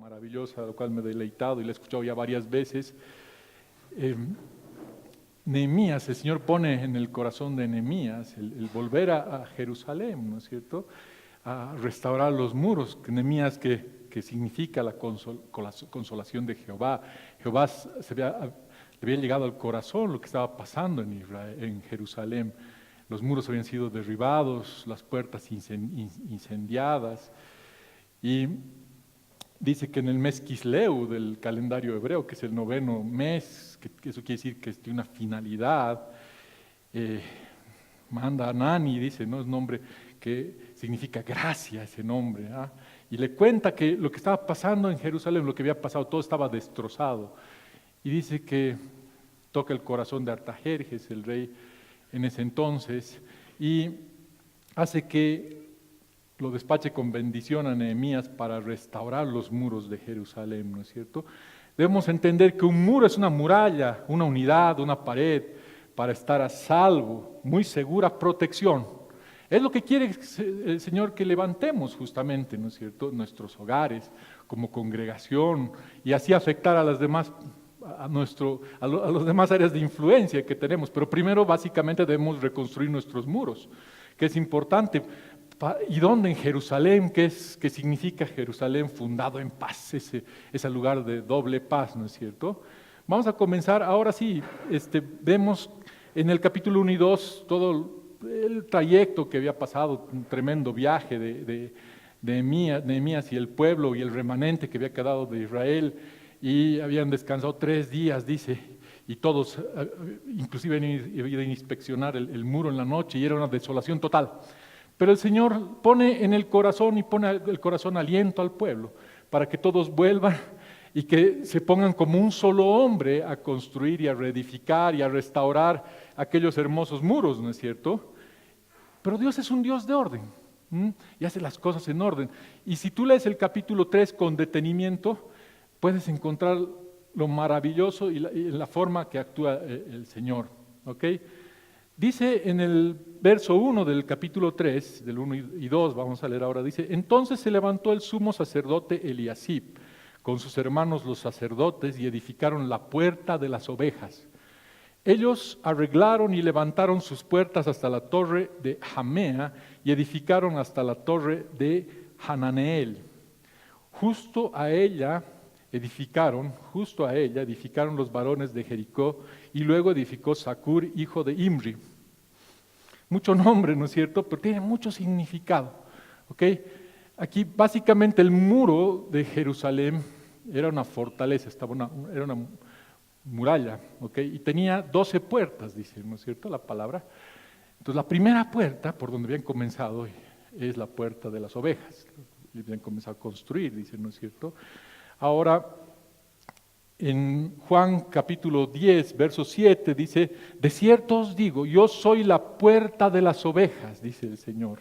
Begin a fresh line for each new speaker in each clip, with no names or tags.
Maravillosa, lo cual me he deleitado y la he escuchado ya varias veces. Nehemías, el Señor pone en el corazón de Nehemías el volver a Jerusalén, ¿no es cierto?, a restaurar los muros. Nehemías que significa la consolación de Jehová. Jehová le había llegado al corazón lo que estaba pasando en Israel, en Jerusalén. Los muros habían sido derribados, las puertas incendiadas, y dice que en el mes Quisleu del calendario hebreo, que es el 9º mes, que eso quiere decir que tiene una finalidad, manda a Nani, dice, ¿no? Es nombre que significa gracia, ese nombre, ¿ah? Y le cuenta que lo que estaba pasando en Jerusalén, lo que había pasado, todo estaba destrozado. Y dice que toca el corazón de Artajerjes, el rey en ese entonces, y hace que lo despache con bendición a Nehemías para restaurar los muros de Jerusalén, ¿no es cierto? Debemos entender que un muro es una muralla, una unidad, una pared para estar a salvo, muy segura protección. Es lo que quiere el Señor que levantemos justamente, ¿no es cierto?, nuestros hogares como congregación y así afectar a las demás, a las demás áreas de influencia que tenemos. Pero primero básicamente debemos reconstruir nuestros muros, que es importante. ¿Y dónde? En Jerusalén, que significa Jerusalén fundado en paz, ese lugar de doble paz, ¿no es cierto? Vamos a comenzar, ahora sí, vemos en el capítulo 1 y 2 todo el trayecto que había pasado, un tremendo viaje de Nehemías y el pueblo y el remanente que había quedado de Israel, y habían descansado 3 días, dice, y todos, inclusive habían ido a inspeccionar el muro en la noche, y era una desolación total. Pero el Señor pone en el corazón y pone el corazón aliento al pueblo para que todos vuelvan y que se pongan como un solo hombre a construir y a reedificar y a restaurar aquellos hermosos muros, ¿no es cierto? Pero Dios es un Dios de orden, y hace las cosas en orden. Y si tú lees el capítulo 3 con detenimiento, puedes encontrar lo maravilloso y la forma que actúa el Señor, ¿ok? Dice en el verso 1 del capítulo 3, del 1 y 2, vamos a leer ahora, dice: entonces se levantó el sumo sacerdote Eliasib con sus hermanos los sacerdotes y edificaron la puerta de las ovejas. Ellos arreglaron y levantaron sus puertas hasta la torre de Jamea y edificaron hasta la torre de Hananeel. Justo a ella edificaron los varones de Jericó, y luego edificó Zacur, hijo de Imri. Mucho nombre, ¿no es cierto?, pero tiene mucho significado, ¿ok? Aquí básicamente el muro de Jerusalén era una fortaleza, era una muralla, ¿ok? Y tenía 12 puertas, dice, ¿no es cierto?, la palabra. Entonces la primera puerta, por donde habían comenzado, es la puerta de las ovejas. Y habían comenzado a construir, dice, ¿no es cierto? Ahora, en Juan capítulo 10, verso 7, dice: de cierto os digo, yo soy la puerta de las ovejas, dice el Señor.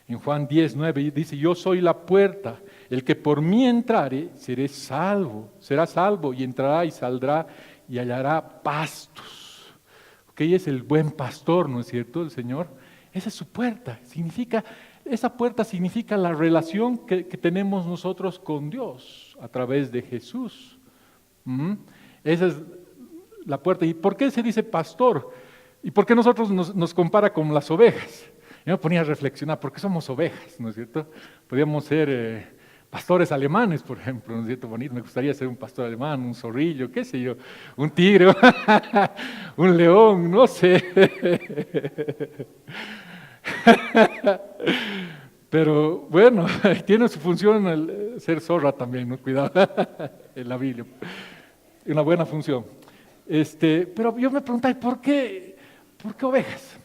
En Juan 10, 9 dice: yo soy la puerta, el que por mí entrare será salvo, y entrará y saldrá y hallará pastos. ¿Ok? Es el buen pastor, ¿no es cierto?, el Señor. Esa es su puerta, esa puerta significa la relación que tenemos nosotros con Dios a través de Jesús. Esa es la puerta. ¿Y por qué se dice pastor? ¿Y por qué nosotros nos compara con las ovejas? Yo me ponía a reflexionar, ¿por qué somos ovejas? ¿No es cierto? Podríamos ser pastores alemanes, por ejemplo, ¿no es cierto? Bonito, me gustaría ser un pastor alemán, un zorrillo, qué sé yo, un tigre, un león, no sé. Pero bueno, tiene su función el ser zorra también, ¿no? Cuidado, en la Biblia. Una buena función. Pero yo me preguntaba, ¿por qué ovejas?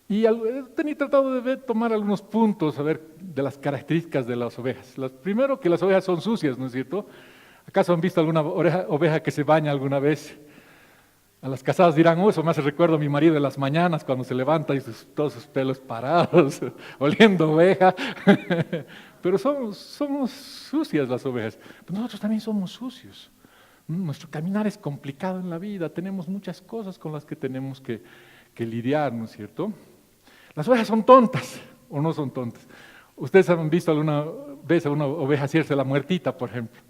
Y he tratado de tomar algunos puntos, a ver, de las características de las ovejas. Primero, que las ovejas son sucias, ¿no es cierto? ¿Acaso han visto alguna oveja que se baña alguna vez? A las casadas dirán: eso me hace recuerdo a mi marido en las mañanas cuando se levanta y todos sus pelos parados, oliendo oveja. Pero somos sucias las ovejas. Pero nosotros también somos sucios. Nuestro caminar es complicado en la vida, tenemos muchas cosas con las que tenemos que lidiar, ¿no es cierto? Las ovejas son tontas, o no son tontas. Ustedes han visto alguna vez a una oveja hacerse la muertita, por ejemplo.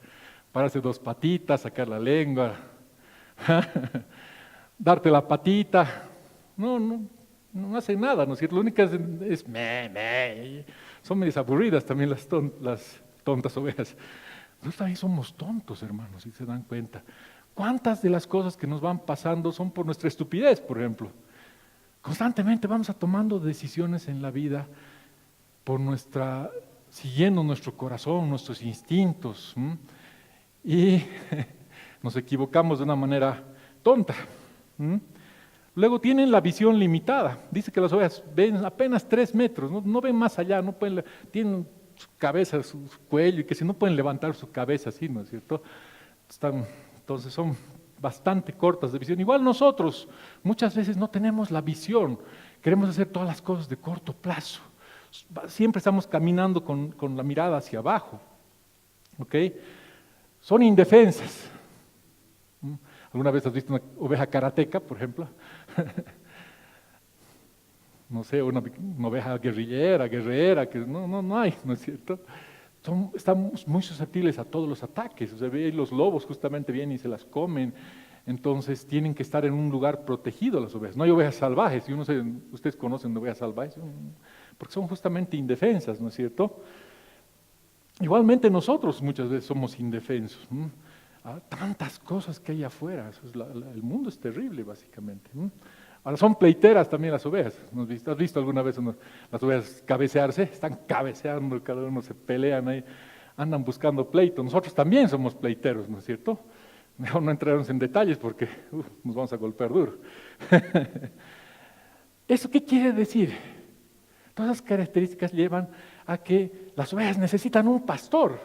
Pararse dos patitas, sacar la lengua, darte la patita. No hacen nada, ¿no es cierto? Lo único que hacen es me. Son medias aburridas también las tontas ovejas. Nosotros también somos tontos, hermanos, si se dan cuenta. ¿Cuántas de las cosas que nos van pasando son por nuestra estupidez, por ejemplo? Constantemente vamos tomando decisiones en la vida siguiendo nuestro corazón, nuestros instintos, y nos equivocamos de una manera tonta. Luego tienen la visión limitada. Dice que las ovejas ven apenas 3 metros, no ven más allá, no pueden, tienen su cabeza, su cuello, y que si no pueden levantar su cabeza así, ¿no es cierto? Entonces son bastante cortas de visión. Igual nosotros muchas veces no tenemos la visión, queremos hacer todas las cosas de corto plazo. Siempre estamos caminando con la mirada hacia abajo, ¿ok? Son indefensas. ¿Alguna vez has visto una oveja karateca, por ejemplo? No sé, una oveja guerrillera, que no hay, ¿no es cierto? Estamos muy susceptibles a todos los ataques. O sea, los lobos justamente vienen y se las comen. Entonces tienen que estar en un lugar protegido las ovejas. No hay ovejas salvajes. Ustedes conocen ovejas salvajes, porque son justamente indefensas, ¿no es cierto? Igualmente nosotros muchas veces somos indefensos. Tantas cosas que hay afuera. El mundo es terrible, básicamente. Ahora son pleiteras también las ovejas. ¿Has visto alguna vez las ovejas cabecearse? Están cabeceando, cada uno se pelean ahí, andan buscando pleito. Nosotros también somos pleiteros, ¿no es cierto? Mejor no entrarnos en detalles porque nos vamos a golpear duro. ¿Eso qué quiere decir? Todas las características llevan a que las ovejas necesitan un pastor,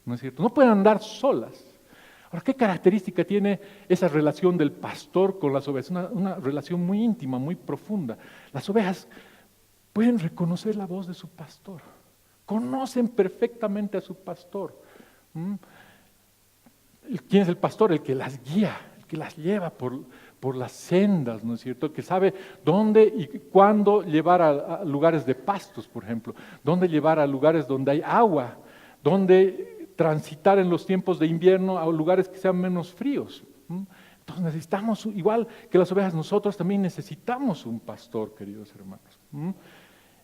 ¿no es cierto? No pueden andar solas. Ahora, ¿qué característica tiene esa relación del pastor con las ovejas? Una relación muy íntima, muy profunda. Las ovejas pueden reconocer la voz de su pastor, conocen perfectamente a su pastor. ¿Quién es el pastor? El que las guía, el que las lleva por las sendas, ¿no es cierto? El que sabe dónde y cuándo llevar a lugares de pastos, por ejemplo, dónde llevar a lugares donde hay agua, dónde transitar en los tiempos de invierno a lugares que sean menos fríos. Entonces necesitamos, igual que las ovejas, nosotros también necesitamos un pastor, queridos hermanos.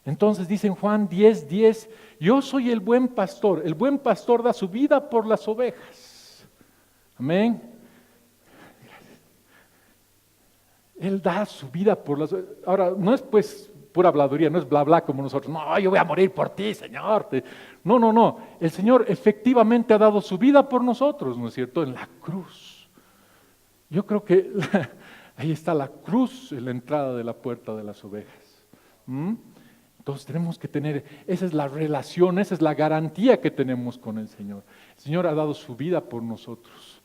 Entonces dice en Juan 10:10, yo soy el buen pastor da su vida por las ovejas. Amén. Él da su vida por las ovejas. Ahora, no es pues pura habladuría, no es bla bla como nosotros. No, yo voy a morir por ti, Señor. No. El Señor efectivamente ha dado su vida por nosotros, ¿no es cierto? En la cruz. Yo creo que ahí está la cruz en la entrada de la puerta de las ovejas. Entonces tenemos que tener, esa es la relación, esa es la garantía que tenemos con el Señor. El Señor ha dado su vida por nosotros.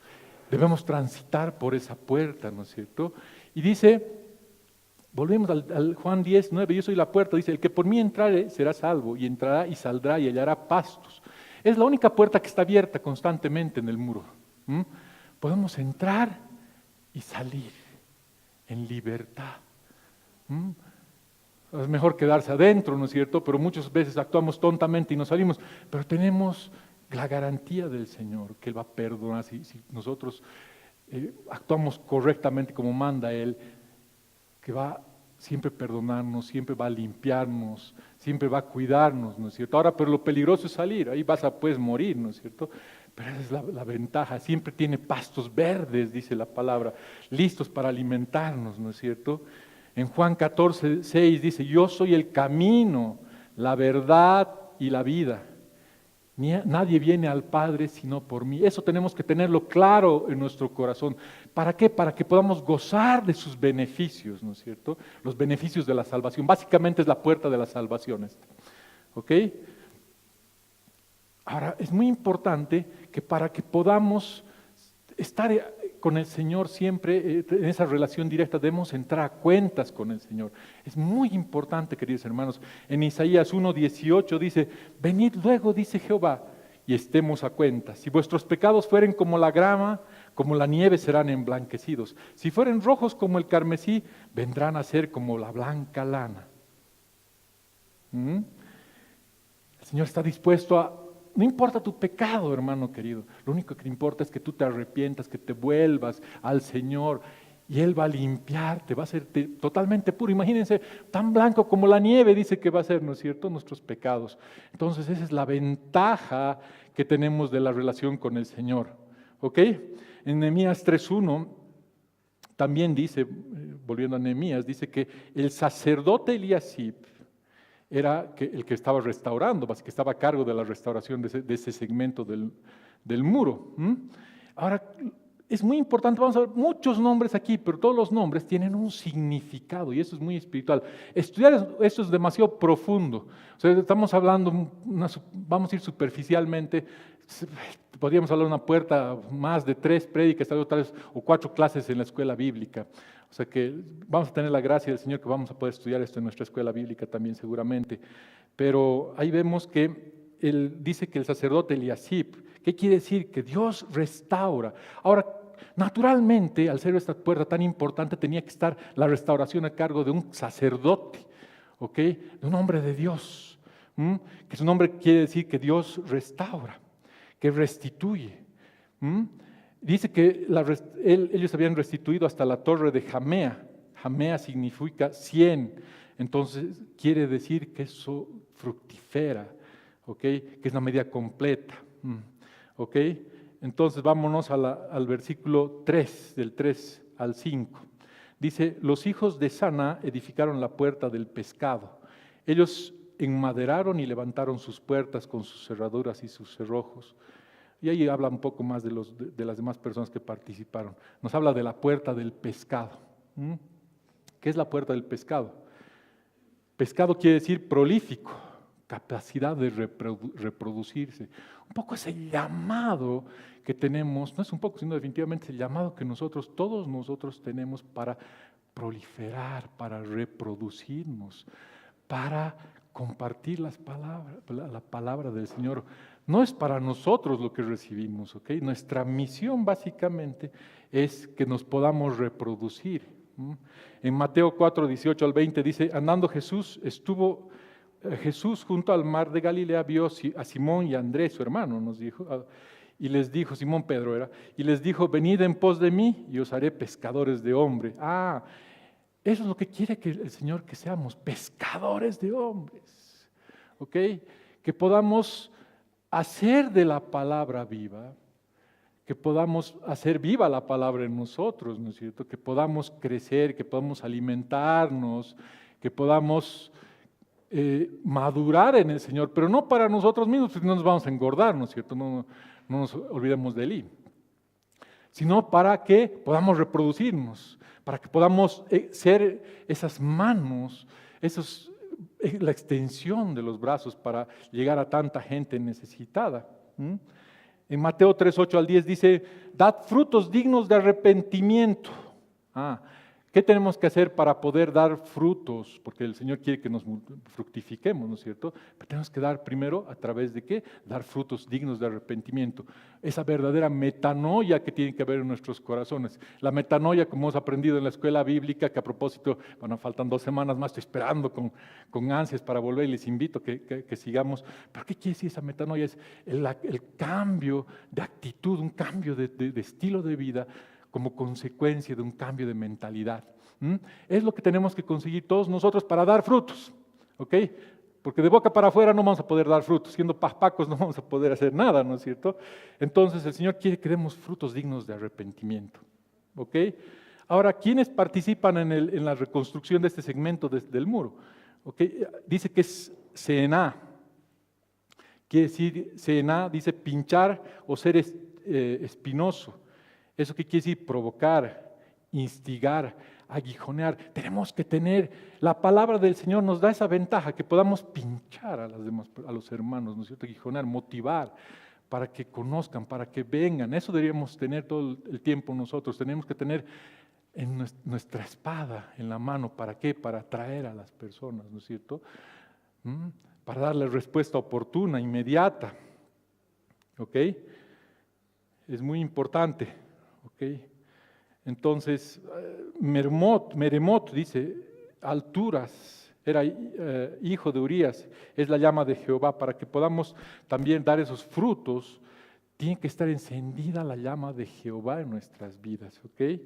Debemos transitar por esa puerta, ¿no es cierto? Y dice, volvemos al Juan 10:9, yo soy la puerta, dice, el que por mí entrare será salvo, y entrará y saldrá y hallará pastos. Es la única puerta que está abierta constantemente en el muro. Podemos entrar y salir en libertad. Es mejor quedarse adentro, ¿no es cierto? Pero muchas veces actuamos tontamente y nos salimos, pero tenemos la garantía del Señor, que Él va a perdonar si nosotros actuamos correctamente como manda Él, que va siempre a perdonarnos, siempre va a limpiarnos, siempre va a cuidarnos, ¿no es cierto? Ahora, pero lo peligroso es salir, ahí vas a pues morir, ¿no es cierto? Pero esa es la ventaja, siempre tiene pastos verdes, dice la palabra, listos para alimentarnos, ¿no es cierto? En Juan 14:6 dice, yo soy el camino, la verdad y la vida. Nadie viene al Padre sino por mí. Eso tenemos que tenerlo claro en nuestro corazón. ¿Para qué? Para que podamos gozar de sus beneficios, ¿no es cierto? Los beneficios de la salvación. Básicamente es la puerta de la salvación. ¿Ok? Ahora, es muy importante que para que podamos estar con el Señor siempre, en esa relación directa, debemos entrar a cuentas con el Señor. Es muy importante, queridos hermanos. En Isaías 1:18 dice, venid luego, dice Jehová, y estemos a cuentas. Si vuestros pecados fueren como la grama, como la nieve serán emblanquecidos. Si fueren rojos como el carmesí, vendrán a ser como la blanca lana. El Señor está dispuesto a... No importa tu pecado, hermano querido. Lo único que importa es que tú te arrepientas, que te vuelvas al Señor. Y Él va a limpiarte, va a hacerte totalmente puro. Imagínense, tan blanco como la nieve dice que va a ser, ¿no es cierto?, nuestros pecados. Entonces esa es la ventaja que tenemos de la relación con el Señor. ¿Ok? En Nehemías 3:1 también dice, volviendo a Nehemías, dice que el sacerdote Eliasib era el que estaba restaurando, que estaba a cargo de la restauración de ese segmento del muro. Ahora, es muy importante, vamos a ver muchos nombres aquí, pero todos los nombres tienen un significado y eso es muy espiritual. Estudiar eso es demasiado profundo. O sea, estamos hablando, vamos a ir superficialmente, podríamos hablar de una puerta, más de 3 prédicas, tal vez, o 4 clases en la escuela bíblica. O sea que vamos a tener la gracia del Señor que vamos a poder estudiar esto en nuestra escuela bíblica también seguramente. Pero ahí vemos que Él dice que el sacerdote Eliasib, ¿qué quiere decir? Que Dios restaura. Ahora, naturalmente, al ser esta puerta tan importante, tenía que estar la restauración a cargo de un sacerdote, ¿ok? De un hombre de Dios, que su nombre quiere decir que Dios restaura, que restituye. Dice que ellos habían restituido hasta la torre de Jamea. Jamea significa 100, entonces quiere decir que eso fructifera, ¿ok? Que es una medida completa, ¿ok? Entonces vámonos al versículo 3, del 3 al 5. Dice, los hijos de Sana edificaron la puerta del pescado. Ellos enmaderaron y levantaron sus puertas con sus cerraduras y sus cerrojos. Y ahí habla un poco más de las demás personas que participaron. Nos habla de la puerta del pescado. ¿Qué es la puerta del pescado? Pescado quiere decir prolífico, capacidad de reproducirse. Un poco es el llamado que tenemos, no es un poco, sino definitivamente el llamado que todos nosotros tenemos para proliferar, para reproducirnos, para compartir la palabra del Señor. No es para nosotros lo que recibimos, ¿ok? Nuestra misión básicamente es que nos podamos reproducir. En Mateo 4, 18 al 20 dice, andando Jesús junto al mar de Galilea, vio a Simón y a Andrés, su hermano, nos dijo, y les dijo, Simón Pedro era, y les dijo, venid en pos de mí y os haré pescadores de hombre. Eso es lo que quiere que el Señor que seamos, pescadores de hombres, ¿ok? Que podamos hacer de la palabra viva, que podamos hacer viva la palabra en nosotros, ¿no es cierto? Que podamos crecer, que podamos alimentarnos, que podamos madurar en el Señor, pero no para nosotros mismos, porque no nos vamos a engordar, ¿no es cierto? No nos olvidemos de Él, sino para que podamos reproducirnos, para que podamos ser esas manos, la extensión de los brazos para llegar a tanta gente necesitada. En Mateo 3, 8 al 10 dice, dad frutos dignos de arrepentimiento. ¿Qué tenemos que hacer para poder dar frutos? Porque el Señor quiere que nos fructifiquemos, ¿no es cierto? Pero tenemos que dar primero, ¿a través de qué? Dar frutos dignos de arrepentimiento. Esa verdadera metanoia que tiene que haber en nuestros corazones. La metanoia, como hemos aprendido en la escuela bíblica, que a propósito, bueno, faltan 2 semanas más, estoy esperando con ansias para volver y les invito a que sigamos. ¿Pero qué quiere decir esa metanoia? Es el cambio de actitud, un cambio de estilo de vida, como consecuencia de un cambio de mentalidad. Es lo que tenemos que conseguir todos nosotros para dar frutos, ¿ok? Porque de boca para afuera no vamos a poder dar frutos, siendo paspacos no vamos a poder hacer nada, ¿no es cierto? Entonces el Señor quiere que demos frutos dignos de arrepentimiento, ¿ok? Ahora, ¿quiénes participan en la reconstrucción de este segmento del muro? ¿Okay? Dice que es Sená. Quiere decir, Sená dice pinchar o ser espinoso. ¿Eso qué quiere decir? Provocar, instigar, aguijonear. Tenemos que tener, la palabra del Señor nos da esa ventaja, que podamos pinchar a los hermanos, ¿no es cierto? Aguijonear, motivar, para que conozcan, para que vengan. Eso deberíamos tener todo el tiempo nosotros. Tenemos que tener en nuestra espada en la mano. ¿Para qué? Para atraer a las personas, ¿no es cierto? Para darle respuesta oportuna, inmediata. ¿Ok? Es muy importante. ¿Okay? Entonces, Meremot dice alturas, era hijo de Urías, es la llama de Jehová. Para que podamos también dar esos frutos, tiene que estar encendida la llama de Jehová en nuestras vidas, ¿ok?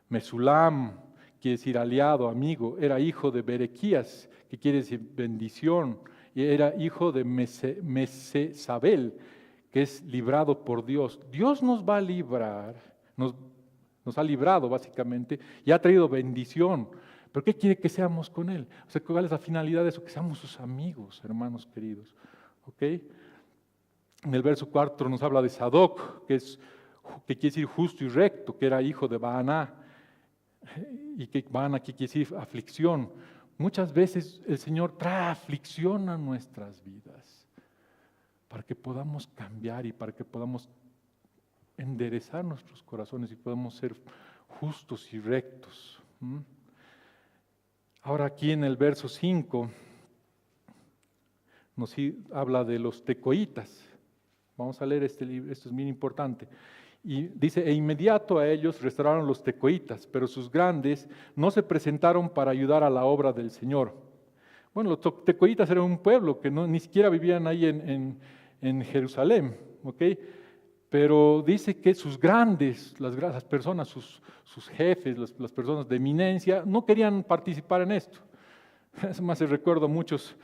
Mesulam, quiere decir aliado, amigo, era hijo de Berequías, que quiere decir bendición, y era hijo de Mesesabel, que es librado por Dios. Dios nos va a librar, nos ha librado básicamente, y ha traído bendición. ¿Pero qué quiere que seamos con Él? O sea, ¿cuál es la finalidad de eso? Que seamos sus amigos, hermanos queridos. ¿Ok? En el verso 4 nos habla de Sadoc, que quiere decir justo y recto, que era hijo de Baaná, y que Baaná quiere decir aflicción. Muchas veces el Señor trae aflicción a nuestras vidas para que podamos cambiar y para que podamos enderezar nuestros corazones y podamos ser justos y rectos. Ahora aquí en el verso 5 nos habla de los tecoitas. Vamos a leer este libro, esto es muy importante. Y dice, e inmediato a ellos restauraron los tecoitas, pero sus grandes no se presentaron para ayudar a la obra del Señor. Bueno, los tecoitas eran un pueblo que ni siquiera vivían ahí en Jerusalén, ¿ok? Pero dice que sus grandes, las personas, sus jefes, las personas de eminencia, no querían participar en esto. Es más, recuerdo a muchos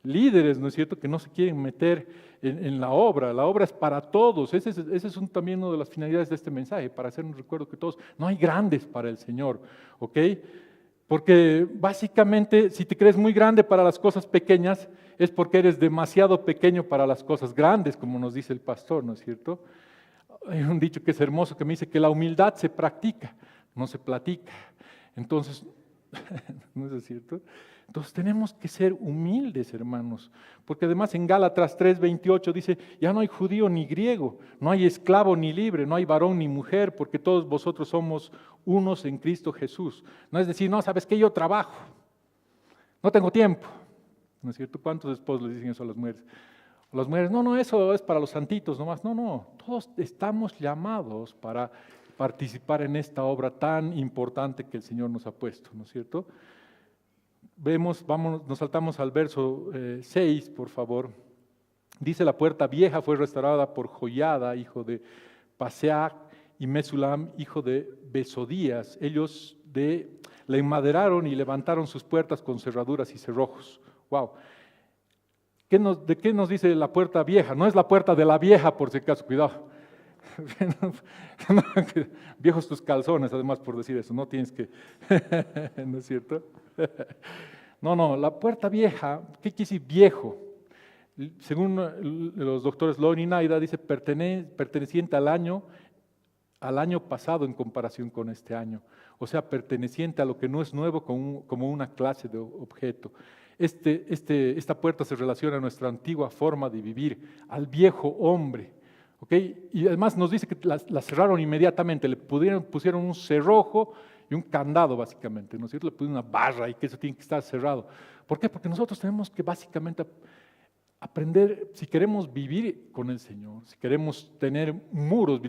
líderes, ¿no es cierto?, que no se quieren meter en la obra es para todos. Ese es también una de las finalidades de este mensaje, para hacer un recuerdo que todos, no hay grandes para el Señor, ¿ok? Porque básicamente si te crees muy grande para las cosas pequeñas, es porque eres demasiado pequeño para las cosas grandes, como nos dice el pastor, ¿no es cierto? Hay un dicho que es hermoso que me dice que la humildad se practica, no se platica. Entonces, ¿no es cierto? Entonces tenemos que ser humildes, hermanos, porque además en Gálatas 3:28 dice, ya no hay judío ni griego, no hay esclavo ni libre, no hay varón ni mujer, porque todos vosotros somos unos en Cristo Jesús. No es decir, no, ¿sabes qué? Yo trabajo, no tengo tiempo. ¿No es cierto? ¿Cuántos esposos le dicen eso a las mujeres? A las mujeres, no, eso es para los santitos nomás. No, todos estamos llamados para participar en esta obra tan importante que el Señor nos ha puesto, ¿no es cierto? Nos saltamos al verso 6, por favor. Dice, la puerta vieja fue restaurada por Joiada, hijo de Paseac, y Mesulam, hijo de Besodías. Ellos la enmaderaron y levantaron sus puertas con cerraduras y cerrojos. Wow. ¿De qué nos dice la puerta vieja? No es la puerta de la vieja, por si acaso, cuidado. Viejos tus calzones, además, por decir eso, no tienes que, ¿no es cierto? No, la puerta vieja, ¿qué quiere decir viejo? Según los doctores Loni y Naida, dice perteneciente al año pasado en comparación con este año. O sea, perteneciente a lo que no es nuevo como una clase de objeto. Esta puerta se relaciona a nuestra antigua forma de vivir, al viejo hombre. ¿Okay? Y además nos dice que la cerraron inmediatamente, le pusieron un cerrojo y un candado básicamente, ¿no es cierto? Le pusieron una barra y que eso tiene que estar cerrado. ¿Por qué? Porque nosotros tenemos que básicamente aprender, si queremos vivir con el Señor, si queremos tener muros,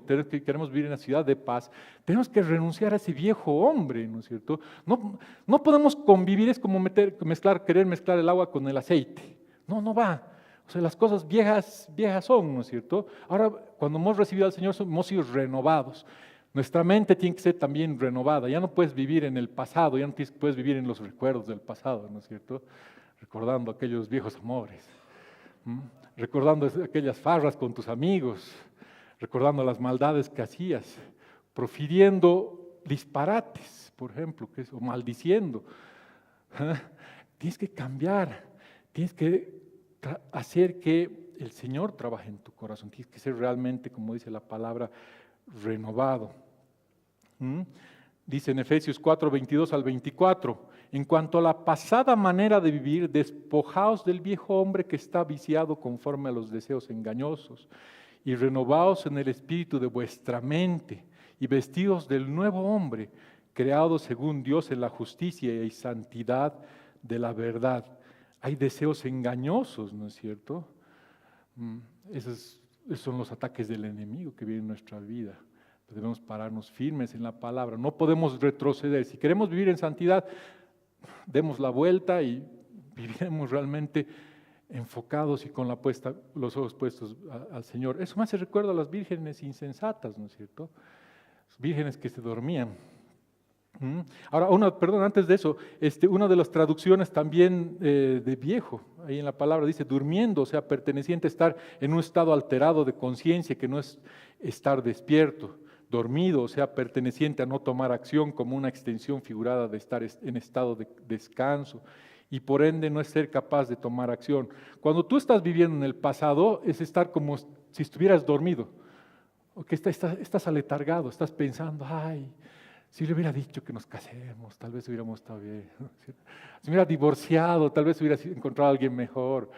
queremos vivir en una ciudad de paz, tenemos que renunciar a ese viejo hombre, ¿no es cierto? No podemos convivir, es como querer mezclar el agua con el aceite. No va. O sea, las cosas viejas son, ¿no es cierto? Ahora, cuando hemos recibido al Señor, hemos sido renovados. Nuestra mente tiene que ser también renovada. Ya no puedes vivir en el pasado, ya no puedes vivir en los recuerdos del pasado, ¿no es cierto? Recordando aquellos viejos amores, recordando aquellas farras con tus amigos, recordando las maldades que hacías, profiriendo disparates, por ejemplo, o maldiciendo. Tienes que cambiar, tienes que hacer que el Señor trabaje en tu corazón, tienes que ser realmente, como dice la palabra, renovado. Dice en Efesios 4:22 al 24, en cuanto a la pasada manera de vivir, despojaos del viejo hombre que está viciado conforme a los deseos engañosos, y renovaos en el espíritu de vuestra mente, y vestidos del nuevo hombre, creado según Dios en la justicia y santidad de la verdad. Hay deseos engañosos, ¿no es cierto? Esos son los ataques del enemigo que vienen en nuestra vida. Debemos pararnos firmes en la palabra, no podemos retroceder. Si queremos vivir en santidad, demos la vuelta y viviremos realmente enfocados y con los ojos puestos al Señor. Eso me hace recuerdo a las vírgenes insensatas, ¿no es cierto? Vírgenes que se dormían. Ahora, antes de eso, una de las traducciones también de viejo, ahí en la palabra dice durmiendo, o sea, perteneciente a estar en un estado alterado de conciencia, que no es estar despierto. Dormido, o sea, perteneciente a no tomar acción, como una extensión figurada de estar en estado de descanso, y por ende no es ser capaz de tomar acción. Cuando tú estás viviendo en el pasado, es estar como si estuvieras dormido, o que estás aletargado, estás pensando, ay, si le hubiera dicho que nos casemos, tal vez hubiéramos estado bien. Si me hubiera divorciado, tal vez hubiera encontrado a alguien mejor.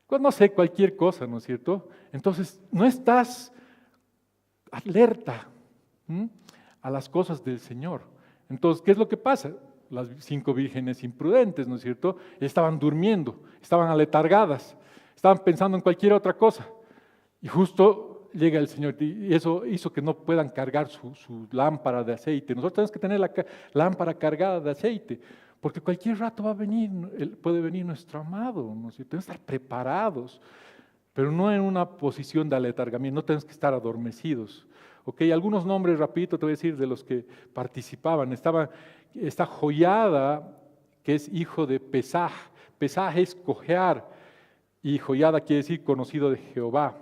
Pues no sé, cualquier cosa, ¿no es cierto? Entonces, no estás alerta a las cosas del Señor. Entonces, ¿qué es lo que pasa? Las 5 vírgenes imprudentes, ¿no es cierto? Estaban durmiendo, estaban aletargadas, estaban pensando en cualquier otra cosa. Y justo llega el Señor y eso hizo que no puedan cargar su lámpara de aceite. Nosotros tenemos que tener la lámpara cargada de aceite, porque cualquier rato puede venir nuestro amado, ¿no es cierto? Tenemos que estar preparados, pero no en una posición de aletargamiento, no tenemos que estar adormecidos. Okay, algunos nombres, rapidito te voy a decir, de los que participaban. Esta Joiada, que es hijo de Pesaj. Pesaj es cojear, y Joiada quiere decir conocido de Jehová.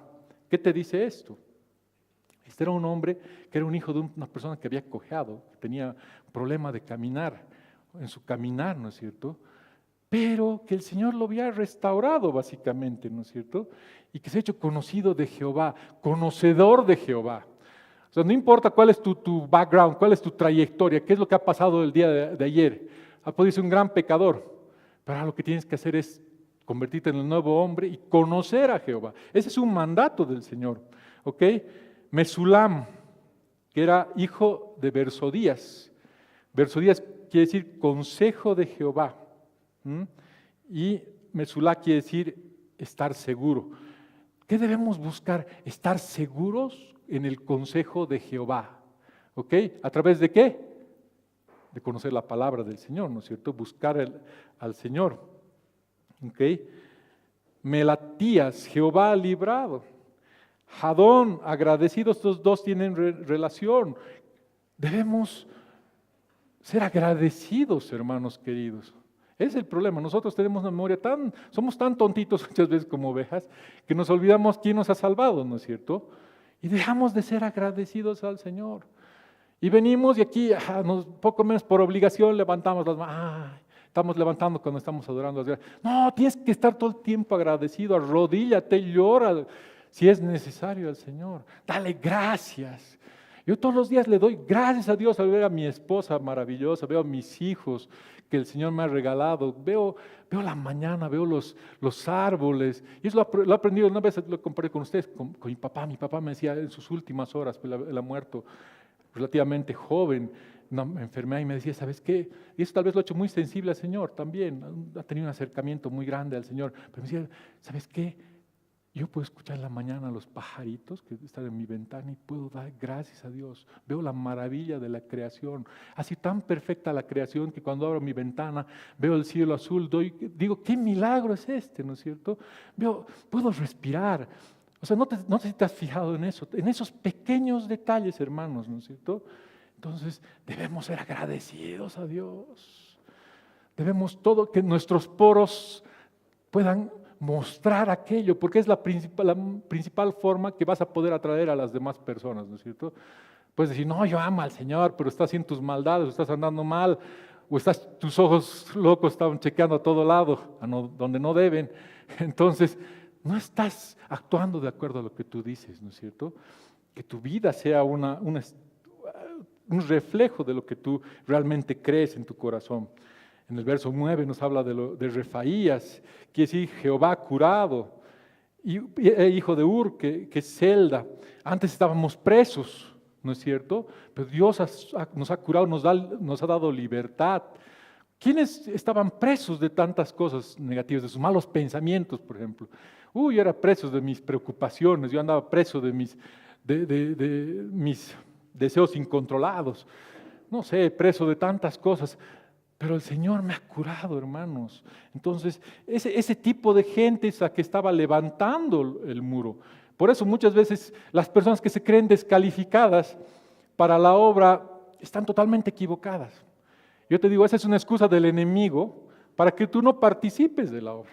¿Qué te dice esto? Este era un hombre que era un hijo de una persona que había cojeado, que tenía problema de caminar, en su caminar, ¿no es cierto? Pero que el Señor lo había restaurado básicamente, ¿no es cierto? Y que se ha hecho conocido de Jehová, conocedor de Jehová. O sea, no importa cuál es tu background, cuál es tu trayectoria, qué es lo que ha pasado el día de ayer. Podido ser un gran pecador, pero ahora lo que tienes que hacer es convertirte en el nuevo hombre y conocer a Jehová. Ese es un mandato del Señor. ¿Ok? Mesulam, que era hijo de Bersodías. Bersodías quiere decir consejo de Jehová. Y Mesulá quiere decir estar seguro. ¿Qué debemos buscar? Estar seguros en el consejo de Jehová. ¿Ok? ¿A través de qué? De conocer la palabra del Señor, ¿no es cierto? Buscar al Señor. ¿Ok? Melatías, Jehová ha librado. Jadón, agradecidos, estos dos tienen relación. Debemos ser agradecidos, hermanos queridos. Es el problema, nosotros tenemos una memoria somos tan tontitos muchas veces como ovejas, que nos olvidamos quién nos ha salvado, ¿no es cierto? Y dejamos de ser agradecidos al Señor. Y venimos y aquí, poco menos por obligación, levantamos las manos. Estamos levantando cuando estamos adorando a Dios. No, tienes que estar todo el tiempo agradecido, arrodíllate, llora si es necesario al Señor. Dale gracias. Yo todos los días le doy gracias a Dios al ver a mi esposa maravillosa, veo a mis hijos que el Señor me ha regalado, veo la mañana, veo los árboles. Y eso lo he aprendido, una vez lo comparé con ustedes, con mi papá. Mi papá me decía en sus últimas horas, pues él ha muerto relativamente joven, una enfermedad, y me decía, ¿sabes qué? Y eso tal vez lo ha hecho muy sensible al Señor también, ha tenido un acercamiento muy grande al Señor, pero me decía, ¿sabes qué? Yo puedo escuchar en la mañana a los pajaritos que están en mi ventana y puedo dar gracias a Dios. Veo la maravilla de la creación. Así tan perfecta la creación que cuando abro mi ventana veo el cielo azul, digo, ¿qué milagro es este? ¿No es cierto? Puedo respirar. O sea, no sé si te has fijado en eso, en esos pequeños detalles, hermanos, ¿no es cierto? Entonces, debemos ser agradecidos a Dios. Debemos que nuestros poros puedan mostrar aquello, porque es la principal forma que vas a poder atraer a las demás personas, ¿no es cierto? Puedes decir, no, yo amo al Señor, pero estás haciendo tus maldades, o estás andando mal, o tus ojos locos están chequeando a todo lado, donde no deben. Entonces, no estás actuando de acuerdo a lo que tú dices, ¿no es cierto? Que tu vida sea un reflejo de lo que tú realmente crees en tu corazón. En el verso 9 nos habla de Refaías, quiere decir Jehová curado, y hijo de Ur, que es Zelda. Antes estábamos presos, ¿no es cierto? Pero Dios nos ha curado, nos ha dado libertad. ¿Quiénes estaban presos de tantas cosas negativas, de sus malos pensamientos, por ejemplo? Yo era preso de mis preocupaciones, yo andaba preso de mis deseos incontrolados, no sé, preso de tantas cosas. Pero el Señor me ha curado, hermanos. Entonces, ese tipo de gente es la que estaba levantando el muro. Por eso muchas veces las personas que se creen descalificadas para la obra están totalmente equivocadas. Yo te digo, esa es una excusa del enemigo para que tú no participes de la obra.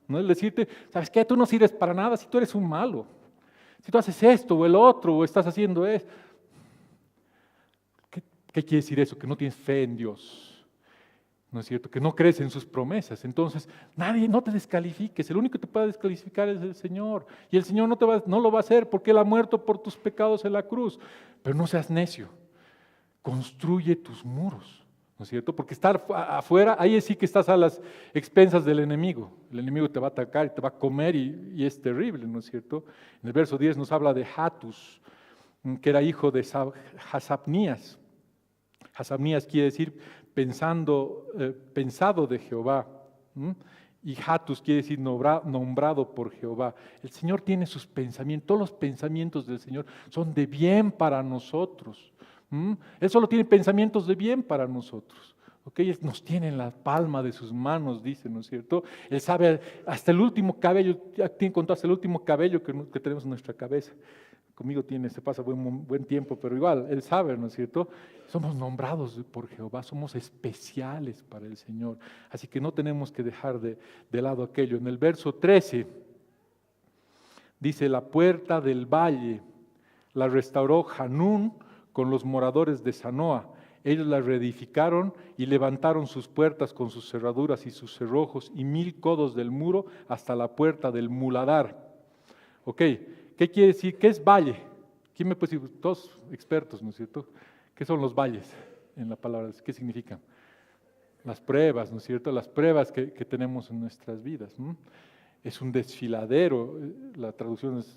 No es decirte, ¿sabes qué? Tú no sirves para nada si tú eres un malo. Si tú haces esto o el otro o estás haciendo esto. ¿Qué quiere decir eso? Que no tienes fe en Dios. ¿No es cierto? Que no crees en sus promesas. Entonces, no te descalifiques. El único que te puede descalificar es el Señor. Y el Señor no lo va a hacer porque Él ha muerto por tus pecados en la cruz. Pero no seas necio. Construye tus muros. ¿No es cierto? Porque estar afuera, ahí sí que estás a las expensas del enemigo. El enemigo te va a atacar y te va a comer y es terrible, ¿no es cierto? En el verso 10 nos habla de Hatus, que era hijo de Hasabnías. Hasabnías quiere decir pensado de Jehová. Y Hatus quiere decir nombrado por Jehová. El Señor tiene sus pensamientos, todos los pensamientos del Señor son de bien para nosotros. Él solo tiene pensamientos de bien para nosotros. ¿Okay? Él nos tiene en la palma de sus manos, dice, ¿no es cierto? Él sabe hasta el último cabello, tiene contado hasta el último cabello que tenemos en nuestra cabeza. Conmigo se pasa buen tiempo, pero igual, Él sabe, ¿no es cierto? Somos nombrados por Jehová, somos especiales para el Señor. Así que no tenemos que dejar de lado aquello. En el verso 13 dice, la puerta del valle la restauró Hanún con los moradores de Zanoa. Ellos la reedificaron y levantaron sus puertas con sus cerraduras y sus cerrojos y 1000 codos del muro hasta la puerta del muladar. Ok. ¿Qué quiere decir? ¿Qué es valle? ¿Quién me puede decir? Todos expertos, ¿no es cierto? ¿Qué son los valles en la palabra? ¿Qué significan? Las pruebas, ¿no es cierto? Las pruebas que tenemos en nuestras vidas. Es un desfiladero, la traducción es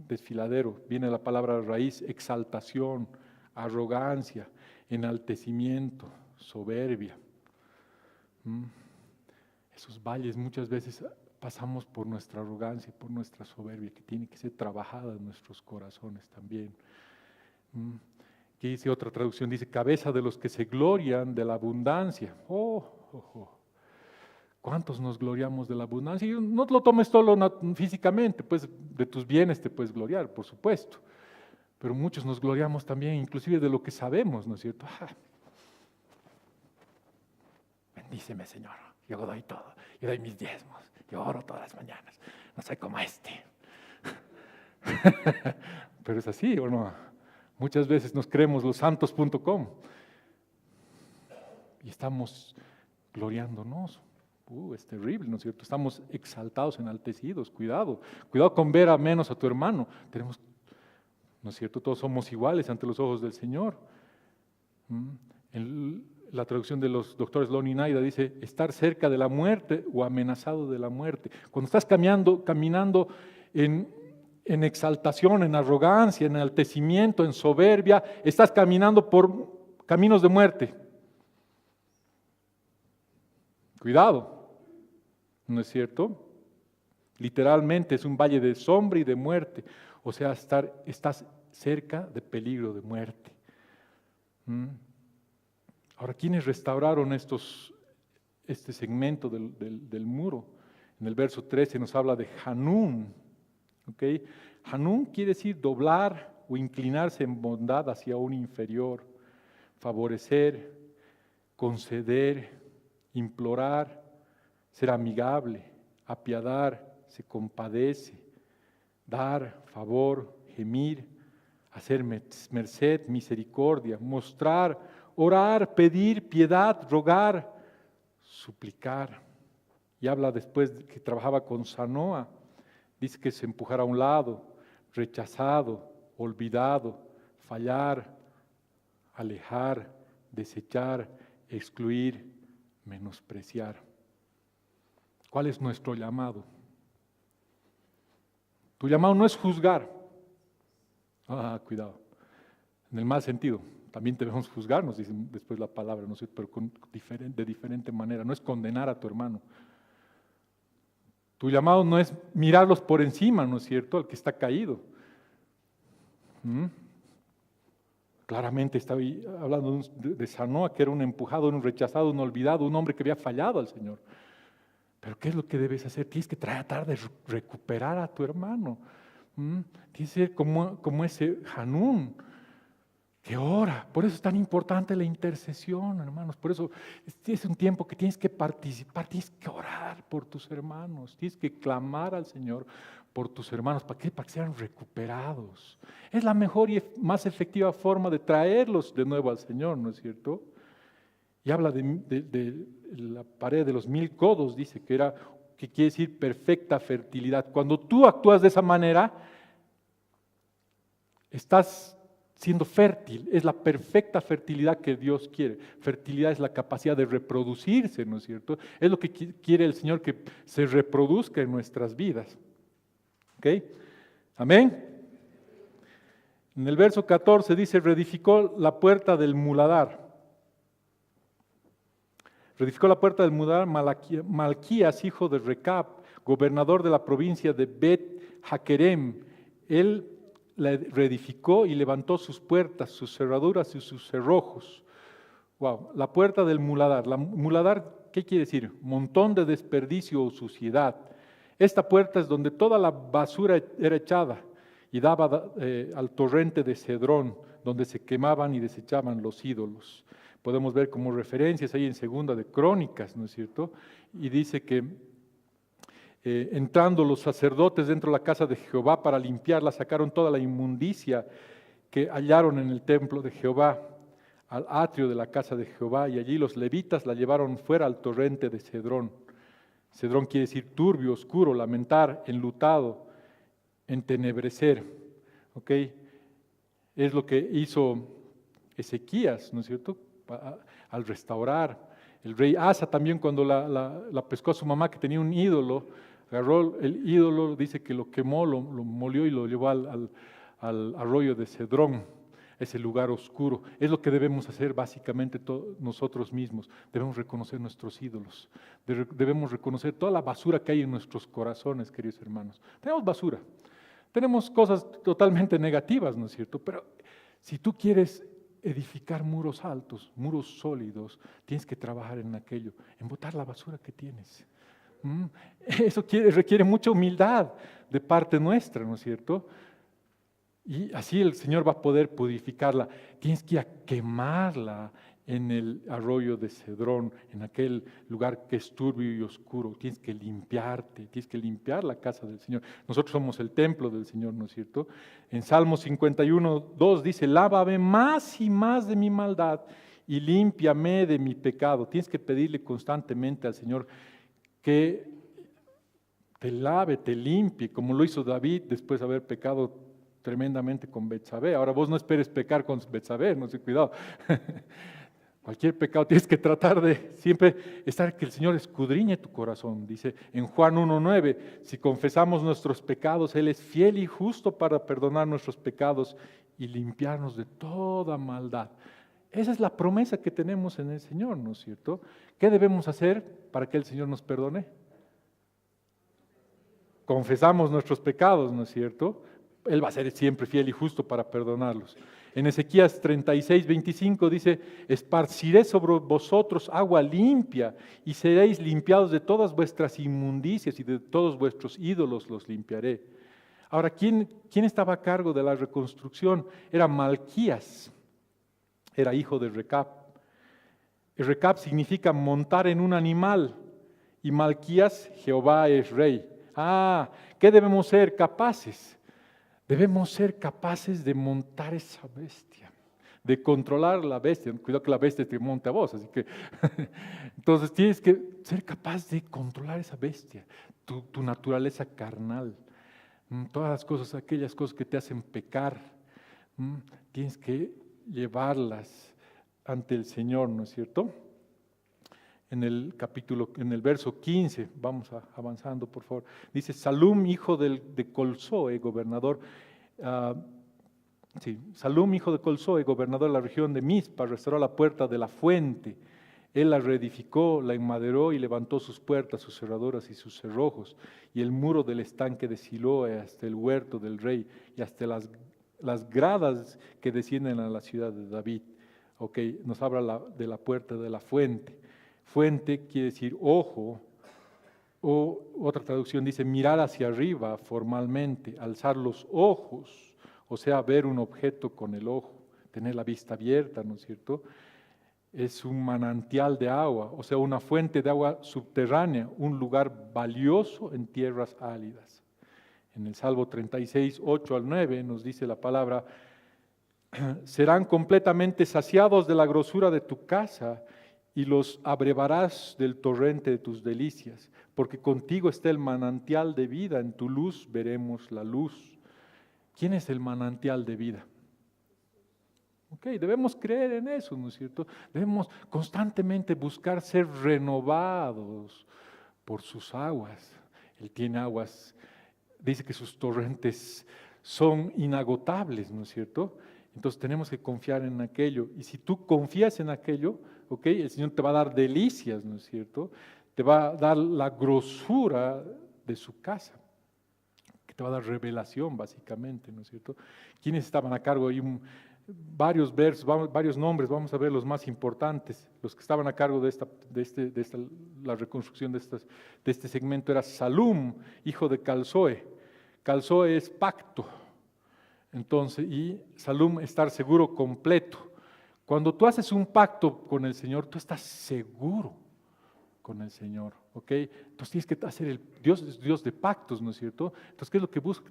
desfiladero, viene la palabra raíz, exaltación, arrogancia, enaltecimiento, soberbia. Esos valles muchas veces pasamos por nuestra arrogancia, por nuestra soberbia, que tiene que ser trabajada en nuestros corazones también. ¿Qué dice otra traducción? Dice, cabeza de los que se glorian de la abundancia. ¿Cuántos nos gloriamos de la abundancia? Y no lo tomes solo físicamente, pues de tus bienes te puedes gloriar, por supuesto. Pero muchos nos gloriamos también, inclusive de lo que sabemos, ¿no es cierto? Bendíceme, Señor, yo doy todo, yo doy mis diezmos. Yo oro todas las mañanas, no soy como este. Pero es así, ¿o no? Muchas veces nos creemos los santos.com y estamos gloriándonos. Es terrible, ¿no es cierto? Estamos exaltados, enaltecidos. Cuidado con ver a menos a tu hermano. ¿No es cierto? Todos somos iguales ante los ojos del Señor. La traducción de los doctores Lonnie Naida dice, estar cerca de la muerte o amenazado de la muerte. Cuando estás caminando en exaltación, en arrogancia, en enaltecimiento, en soberbia, estás caminando por caminos de muerte. Cuidado, ¿no es cierto? Literalmente es un valle de sombra y de muerte. O sea, estás cerca de peligro de muerte. Ahora, ¿quiénes restauraron este segmento del muro? En el verso 13 nos habla de Hanún. ¿Okay? Hanún quiere decir doblar o inclinarse en bondad hacia un inferior, favorecer, conceder, implorar, ser amigable, apiadar, se compadece, dar, favor, gemir, hacer merced, misericordia, mostrar, orar, pedir, piedad, rogar, suplicar. Y habla después de que trabajaba con Zanoa, dice que se empujara a un lado, rechazado, olvidado, fallar, alejar, desechar, excluir, menospreciar. ¿Cuál es nuestro llamado? Tu llamado no es juzgar. Cuidado. En el mal sentido. También debemos juzgar, nos dice después la palabra, ¿no? Pero de diferente manera. No es condenar a tu hermano. Tu llamado no es mirarlos por encima, ¿no es cierto? Al que está caído. Claramente estaba ahí hablando de Zanoa, que era un empujado, un rechazado, un olvidado, un hombre que había fallado al Señor. Pero ¿qué es lo que debes hacer? Tienes que tratar de recuperar a tu hermano. Tienes que ser como ese Hanún que ora. Por eso es tan importante la intercesión, hermanos. Por eso es un tiempo que tienes que participar, tienes que orar por tus hermanos, tienes que clamar al Señor por tus hermanos. ¿Para qué? Para que sean recuperados. Es la mejor y más efectiva forma de traerlos de nuevo al Señor, ¿no es cierto? Y habla de la pared de los 1000 codos, dice que quiere decir perfecta fertilidad. Cuando tú actúas de esa manera, estás siendo fértil, es la perfecta fertilidad que Dios quiere. Fertilidad es la capacidad de reproducirse, ¿no es cierto? Es lo que quiere el Señor, que se reproduzca en nuestras vidas. ¿Ok? Amén. En el verso 14 dice, reedificó la puerta del muladar. Reedificó la puerta del muladar Malquías, hijo de Recab, gobernador de la provincia de Bet-Hakerem. Él la reedificó y levantó sus puertas, sus cerraduras y sus cerrojos. Wow, la puerta del muladar. La muladar, ¿qué quiere decir? Montón de desperdicio o suciedad. Esta puerta es donde toda la basura era echada y daba al torrente de Cedrón, donde se quemaban y desechaban los ídolos. Podemos ver como referencias ahí en Segunda de Crónicas, ¿no es cierto? Y dice que entrando los sacerdotes dentro de la casa de Jehová para limpiarla, sacaron toda la inmundicia que hallaron en el templo de Jehová, al atrio de la casa de Jehová, y allí los levitas la llevaron fuera al torrente de Cedrón. Cedrón quiere decir turbio, oscuro, lamentar, enlutado, entenebrecer. ¿Ok? Es lo que hizo Ezequías, ¿no es cierto? Al restaurar. El rey Asa también, cuando la pescó a su mamá, que tenía un ídolo, agarró el ídolo, dice que lo quemó, lo molió y lo llevó al arroyo de Cedrón, ese lugar oscuro. Es lo que debemos hacer básicamente nosotros mismos. Debemos reconocer nuestros ídolos, debemos reconocer toda la basura que hay en nuestros corazones, queridos hermanos. Tenemos basura, tenemos cosas totalmente negativas, ¿no es cierto? Pero si tú quieres edificar muros altos, muros sólidos, tienes que trabajar en aquello, en botar la basura que tienes. Eso requiere mucha humildad de parte nuestra, ¿no es cierto? Y así el Señor va a poder purificarla. Tienes que ir a quemarla en el arroyo de Cedrón, en aquel lugar que es turbio y oscuro. Tienes que limpiarte, tienes que limpiar la casa del Señor. Nosotros somos el templo del Señor, ¿no es cierto? En Salmo 51, 2 dice, lávame más y más de mi maldad y límpiame de mi pecado. Tienes que pedirle constantemente al Señor que te lave, te limpie, como lo hizo David después de haber pecado tremendamente con Betsabé. Ahora vos no esperes pecar con Betsabé, no sé, cuidado. Cualquier pecado tienes que tratar de siempre estar, que el Señor escudriñe tu corazón. Dice en Juan 1:9, si confesamos nuestros pecados, Él es fiel y justo para perdonar nuestros pecados y limpiarnos de toda maldad. Esa es la promesa que tenemos en el Señor, ¿no es cierto? ¿Qué debemos hacer para que el Señor nos perdone? Confesamos nuestros pecados, ¿no es cierto? Él va a ser siempre fiel y justo para perdonarlos. En Ezequías 36:25 dice, esparciré sobre vosotros agua limpia y seréis limpiados de todas vuestras inmundicias y de todos vuestros ídolos los limpiaré. Ahora, ¿quién estaba a cargo de la reconstrucción? Era Malquías, era hijo de Recab. Recab significa montar en un animal y Malquías, Jehová es rey. ¿Qué debemos ser capaces? Debemos ser capaces de montar esa bestia, de controlar la bestia. Cuidado que la bestia te monte a vos, así que entonces tienes que ser capaz de controlar esa bestia, tu naturaleza carnal, todas las cosas, aquellas cosas que te hacen pecar, tienes que llevarlas ante el Señor, ¿no es cierto? En el verso 15, vamos avanzando por favor, dice Salum, hijo de Colzoe, gobernador, Salum, hijo de Colzoe, gobernador de la región de Mizpa, restauró la puerta de la fuente, él la reedificó, la enmaderó y levantó sus puertas, sus cerraduras y sus cerrojos, y el muro del estanque de Siloé hasta el huerto del rey y hasta las las gradas que descienden a la ciudad de David. Ok, nos habla de la puerta de la fuente. Fuente quiere decir ojo, o otra traducción dice mirar hacia arriba formalmente, alzar los ojos, o sea, ver un objeto con el ojo, tener la vista abierta, ¿no es cierto? Es un manantial de agua, o sea, una fuente de agua subterránea, un lugar valioso en tierras áridas. En el Salmo 36, 8 al 9 nos dice la palabra: serán completamente saciados de la grosura de tu casa y los abrevarás del torrente de tus delicias, porque contigo está el manantial de vida, en tu luz veremos la luz. ¿Quién es el manantial de vida? Ok, debemos creer en eso, ¿no es cierto? Debemos constantemente buscar ser renovados por sus aguas. Él tiene aguas, dice que sus torrentes son inagotables, ¿no es cierto? Entonces tenemos que confiar en aquello. Y si tú confías en aquello, ok, el Señor te va a dar delicias, ¿no es cierto? Te va a dar la grosura de su casa, que te va a dar revelación básicamente, ¿no es cierto? ¿Quiénes estaban a cargo? Hay varios versos, varios nombres, vamos a ver los más importantes. Los que estaban a cargo de la reconstrucción de este segmento era Salum, hijo de Calzoe. Calzoe es pacto. Entonces, y Salum, estar seguro, completo. Cuando tú haces un pacto con el Señor, tú estás seguro con el Señor, ¿ok? Entonces tienes que hacer Dios es Dios de pactos, ¿no es cierto? Entonces, ¿qué es lo que busca?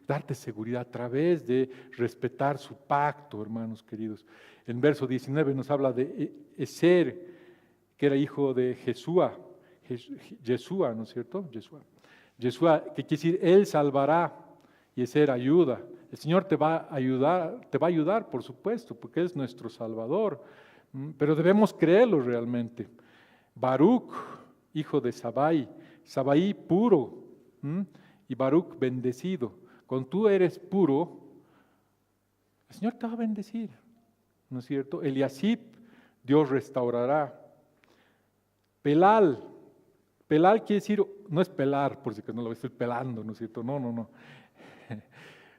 Darte seguridad a través de respetar su pacto, hermanos queridos. En verso 19 nos habla de Eser, que era hijo de Jesúa, ¿no es cierto? Jesúa, que quiere decir, Él salvará, y Eser ayuda. El Señor te va a ayudar, por supuesto, porque es nuestro Salvador, pero debemos creerlo realmente. Baruch, hijo de Sabai puro, y Baruch bendecido. Cuando tú eres puro, el Señor te va a bendecir, ¿no es cierto? Eliasib, Dios restaurará. Pelal quiere decir, no es pelar, por si no lo estoy pelando, ¿no es cierto? No.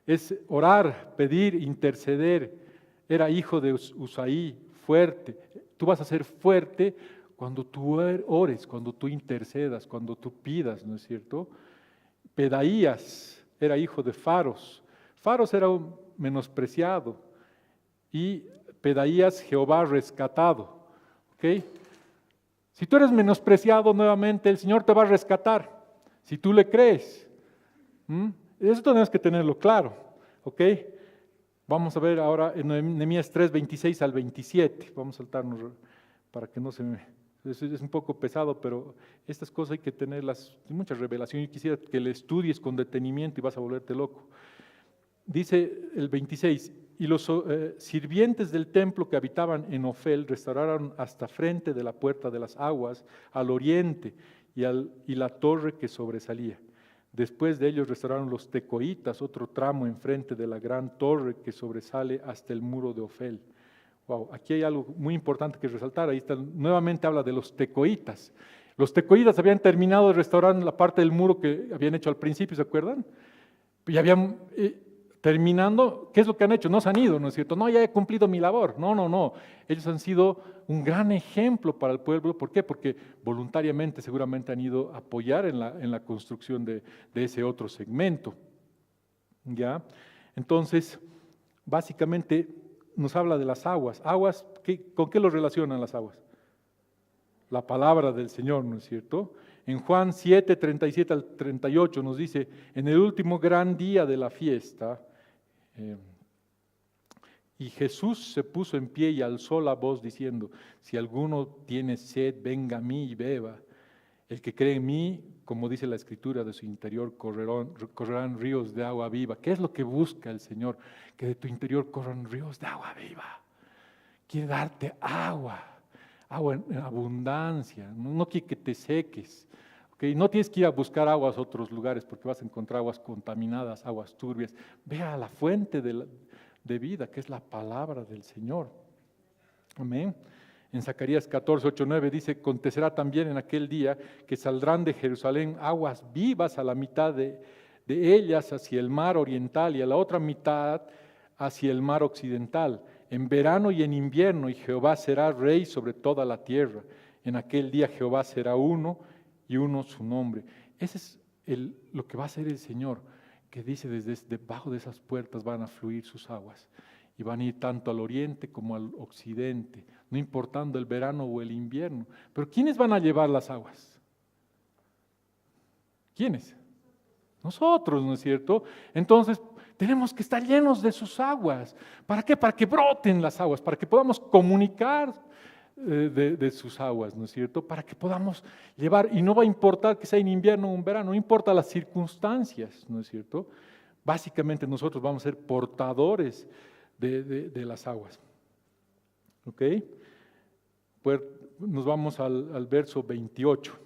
Es orar, pedir, interceder. Era hijo de Usaí, fuerte. Tú vas a ser fuerte cuando tú ores, cuando tú intercedas, cuando tú pidas, ¿no es cierto? Pedaías era hijo de Faros. Faros era un menospreciado y Pedaías Jehová rescatado. ¿Ok? Si tú eres menospreciado nuevamente, el Señor te va a rescatar, si tú le crees. Eso tenemos que tenerlo claro, ¿ok? Vamos a ver ahora en Nehemías 3, 26 al 27. Vamos a saltarnos para que no se me... Es un poco pesado, pero estas cosas hay que tenerlas, mucha revelación. Yo quisiera que le estudies con detenimiento y vas a volverte loco. Dice el 26, y los sirvientes del templo que habitaban en Ofel restauraron hasta frente de la puerta de las aguas al oriente y la torre que sobresalía. Después de ellos restauraron los tecoitas, otro tramo enfrente de la gran torre que sobresale hasta el muro de Ofel. Wow, aquí hay algo muy importante que resaltar. Ahí está, nuevamente habla de los tecoitas. Los tecoitas habían terminado de restaurar la parte del muro que habían hecho al principio, ¿se acuerdan? Y habían terminando, ¿qué es lo que han hecho? No se han ido, ¿no es cierto? No, ya he cumplido mi labor. No. Ellos han sido un gran ejemplo para el pueblo. ¿Por qué? Porque voluntariamente seguramente han ido a apoyar en la construcción de ese otro segmento. ¿Ya? Entonces, básicamente nos habla de las aguas. Aguas, ¿con qué lo relacionan las aguas? La palabra del Señor, ¿no es cierto? En Juan 7, 37 al 38 nos dice, en el último gran día de la fiesta, y Jesús se puso en pie y alzó la voz diciendo, si alguno tiene sed, venga a mí y beba. El que cree en mí, como dice la Escritura, de su interior correrán ríos de agua viva. ¿Qué es lo que busca el Señor? Que de tu interior corran ríos de agua viva. Quiere darte agua en abundancia. No quiere que te seques. ¿Okay? No tienes que ir a buscar aguas a otros lugares porque vas a encontrar aguas contaminadas, aguas turbias. Ve a la fuente de vida, que es la palabra del Señor. Amén. En Zacarías 14, 8, 9 dice, acontecerá también en aquel día que saldrán de Jerusalén aguas vivas a la mitad de ellas hacia el mar oriental y a la otra mitad hacia el mar occidental, en verano y en invierno, y Jehová será rey sobre toda la tierra. En aquel día Jehová será uno y uno su nombre. Ese es lo que va a hacer el Señor, que dice desde debajo de esas puertas van a fluir sus aguas y van a ir tanto al oriente como al occidente, no importando el verano o el invierno. Pero ¿quiénes van a llevar las aguas? ¿Quiénes? Nosotros, ¿no es cierto? Entonces tenemos que estar llenos de sus aguas. ¿Para qué? Para que broten las aguas, para que podamos comunicar de sus aguas, ¿no es cierto? Para que podamos llevar, y no va a importar que sea en invierno o en verano, no importa las circunstancias, ¿no es cierto? Básicamente nosotros vamos a ser portadores de las aguas. ¿Ok? Pues nos vamos al verso 28.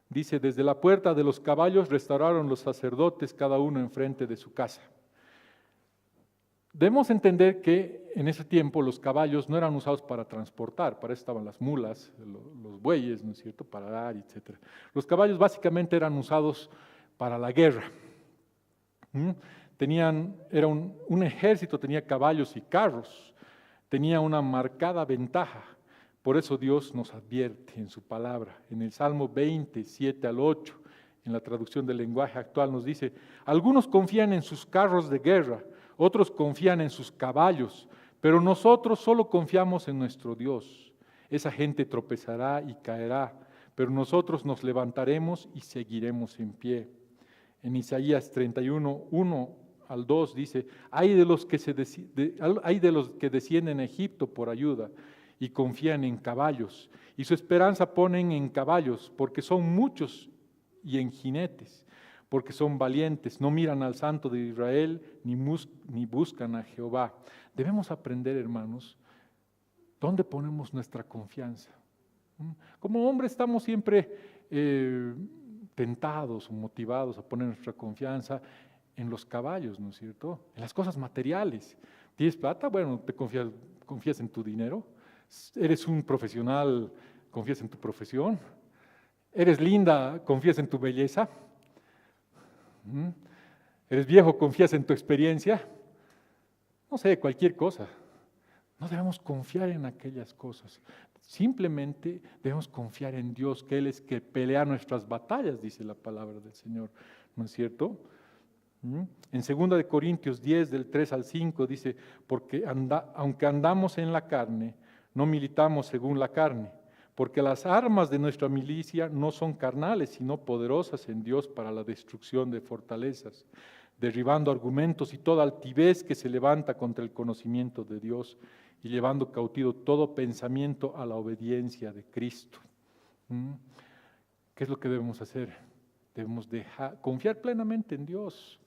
Dice, desde la puerta de los caballos restauraron los sacerdotes, cada uno enfrente de su casa. Debemos entender que en ese tiempo los caballos no eran usados para transportar, para eso estaban las mulas, los bueyes, ¿no es cierto?, para dar, etc. Los caballos básicamente eran usados para la guerra. Era un ejército, tenía caballos y carros, tenía una marcada ventaja. Por eso Dios nos advierte en su palabra. En el Salmo 20, 7 al 8, en la traducción del lenguaje actual nos dice, algunos confían en sus carros de guerra, otros confían en sus caballos, pero nosotros solo confiamos en nuestro Dios. Esa gente tropezará y caerá, pero nosotros nos levantaremos y seguiremos en pie. En Isaías 31, 1 al 2 dice, hay de los que descienden a Egipto por ayuda y confían en caballos, y su esperanza ponen en caballos, porque son muchos, y en jinetes, porque son valientes, no miran al Santo de Israel, ni buscan a Jehová. Debemos aprender, hermanos, ¿dónde ponemos nuestra confianza? Como hombres estamos siempre tentados o motivados a poner nuestra confianza en los caballos, ¿no es cierto? En las cosas materiales. ¿Tienes plata? Bueno, te confías en tu dinero. Eres un profesional, confías en tu profesión. Eres linda, confías en tu belleza. Eres viejo, confías en tu experiencia. No sé, cualquier cosa. No debemos confiar en aquellas cosas. Simplemente debemos confiar en Dios, que Él es que pelea nuestras batallas, dice la palabra del Señor. ¿No es cierto? En 2 Corintios 10, del 3 al 5, dice, porque aunque andamos en la carne, no militamos según la carne, porque las armas de nuestra milicia no son carnales, sino poderosas en Dios para la destrucción de fortalezas, derribando argumentos y toda altivez que se levanta contra el conocimiento de Dios y llevando cautivo todo pensamiento a la obediencia de Cristo. ¿Qué es lo que debemos hacer? Debemos confiar plenamente en Dios.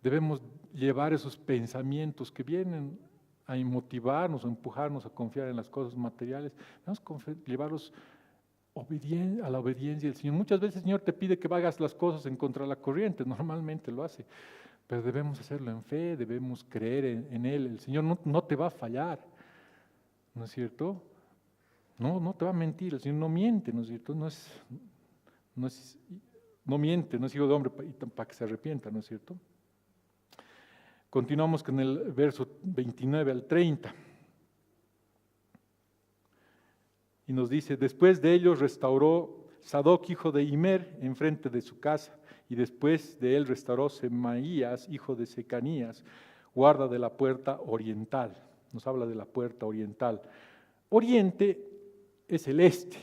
Debemos llevar esos pensamientos que vienen a motivarnos, a empujarnos a confiar en las cosas materiales. Debemos llevarlos a la obediencia del Señor. Muchas veces el Señor te pide que hagas las cosas en contra de la corriente, normalmente lo hace, pero debemos hacerlo en fe, debemos creer en Él. El Señor no te va a fallar, ¿no es cierto? No te va a mentir, el Señor no miente, ¿no es cierto? No miente, no es hijo de hombre para que se arrepienta, ¿no es cierto? Continuamos con el verso 29 al 30. Y nos dice, después de ellos restauró Sadoc, hijo de Imer, enfrente de su casa, y después de él restauró Semaías, hijo de Secanías, guarda de la puerta oriental. Nos habla de la puerta oriental. Oriente es el este,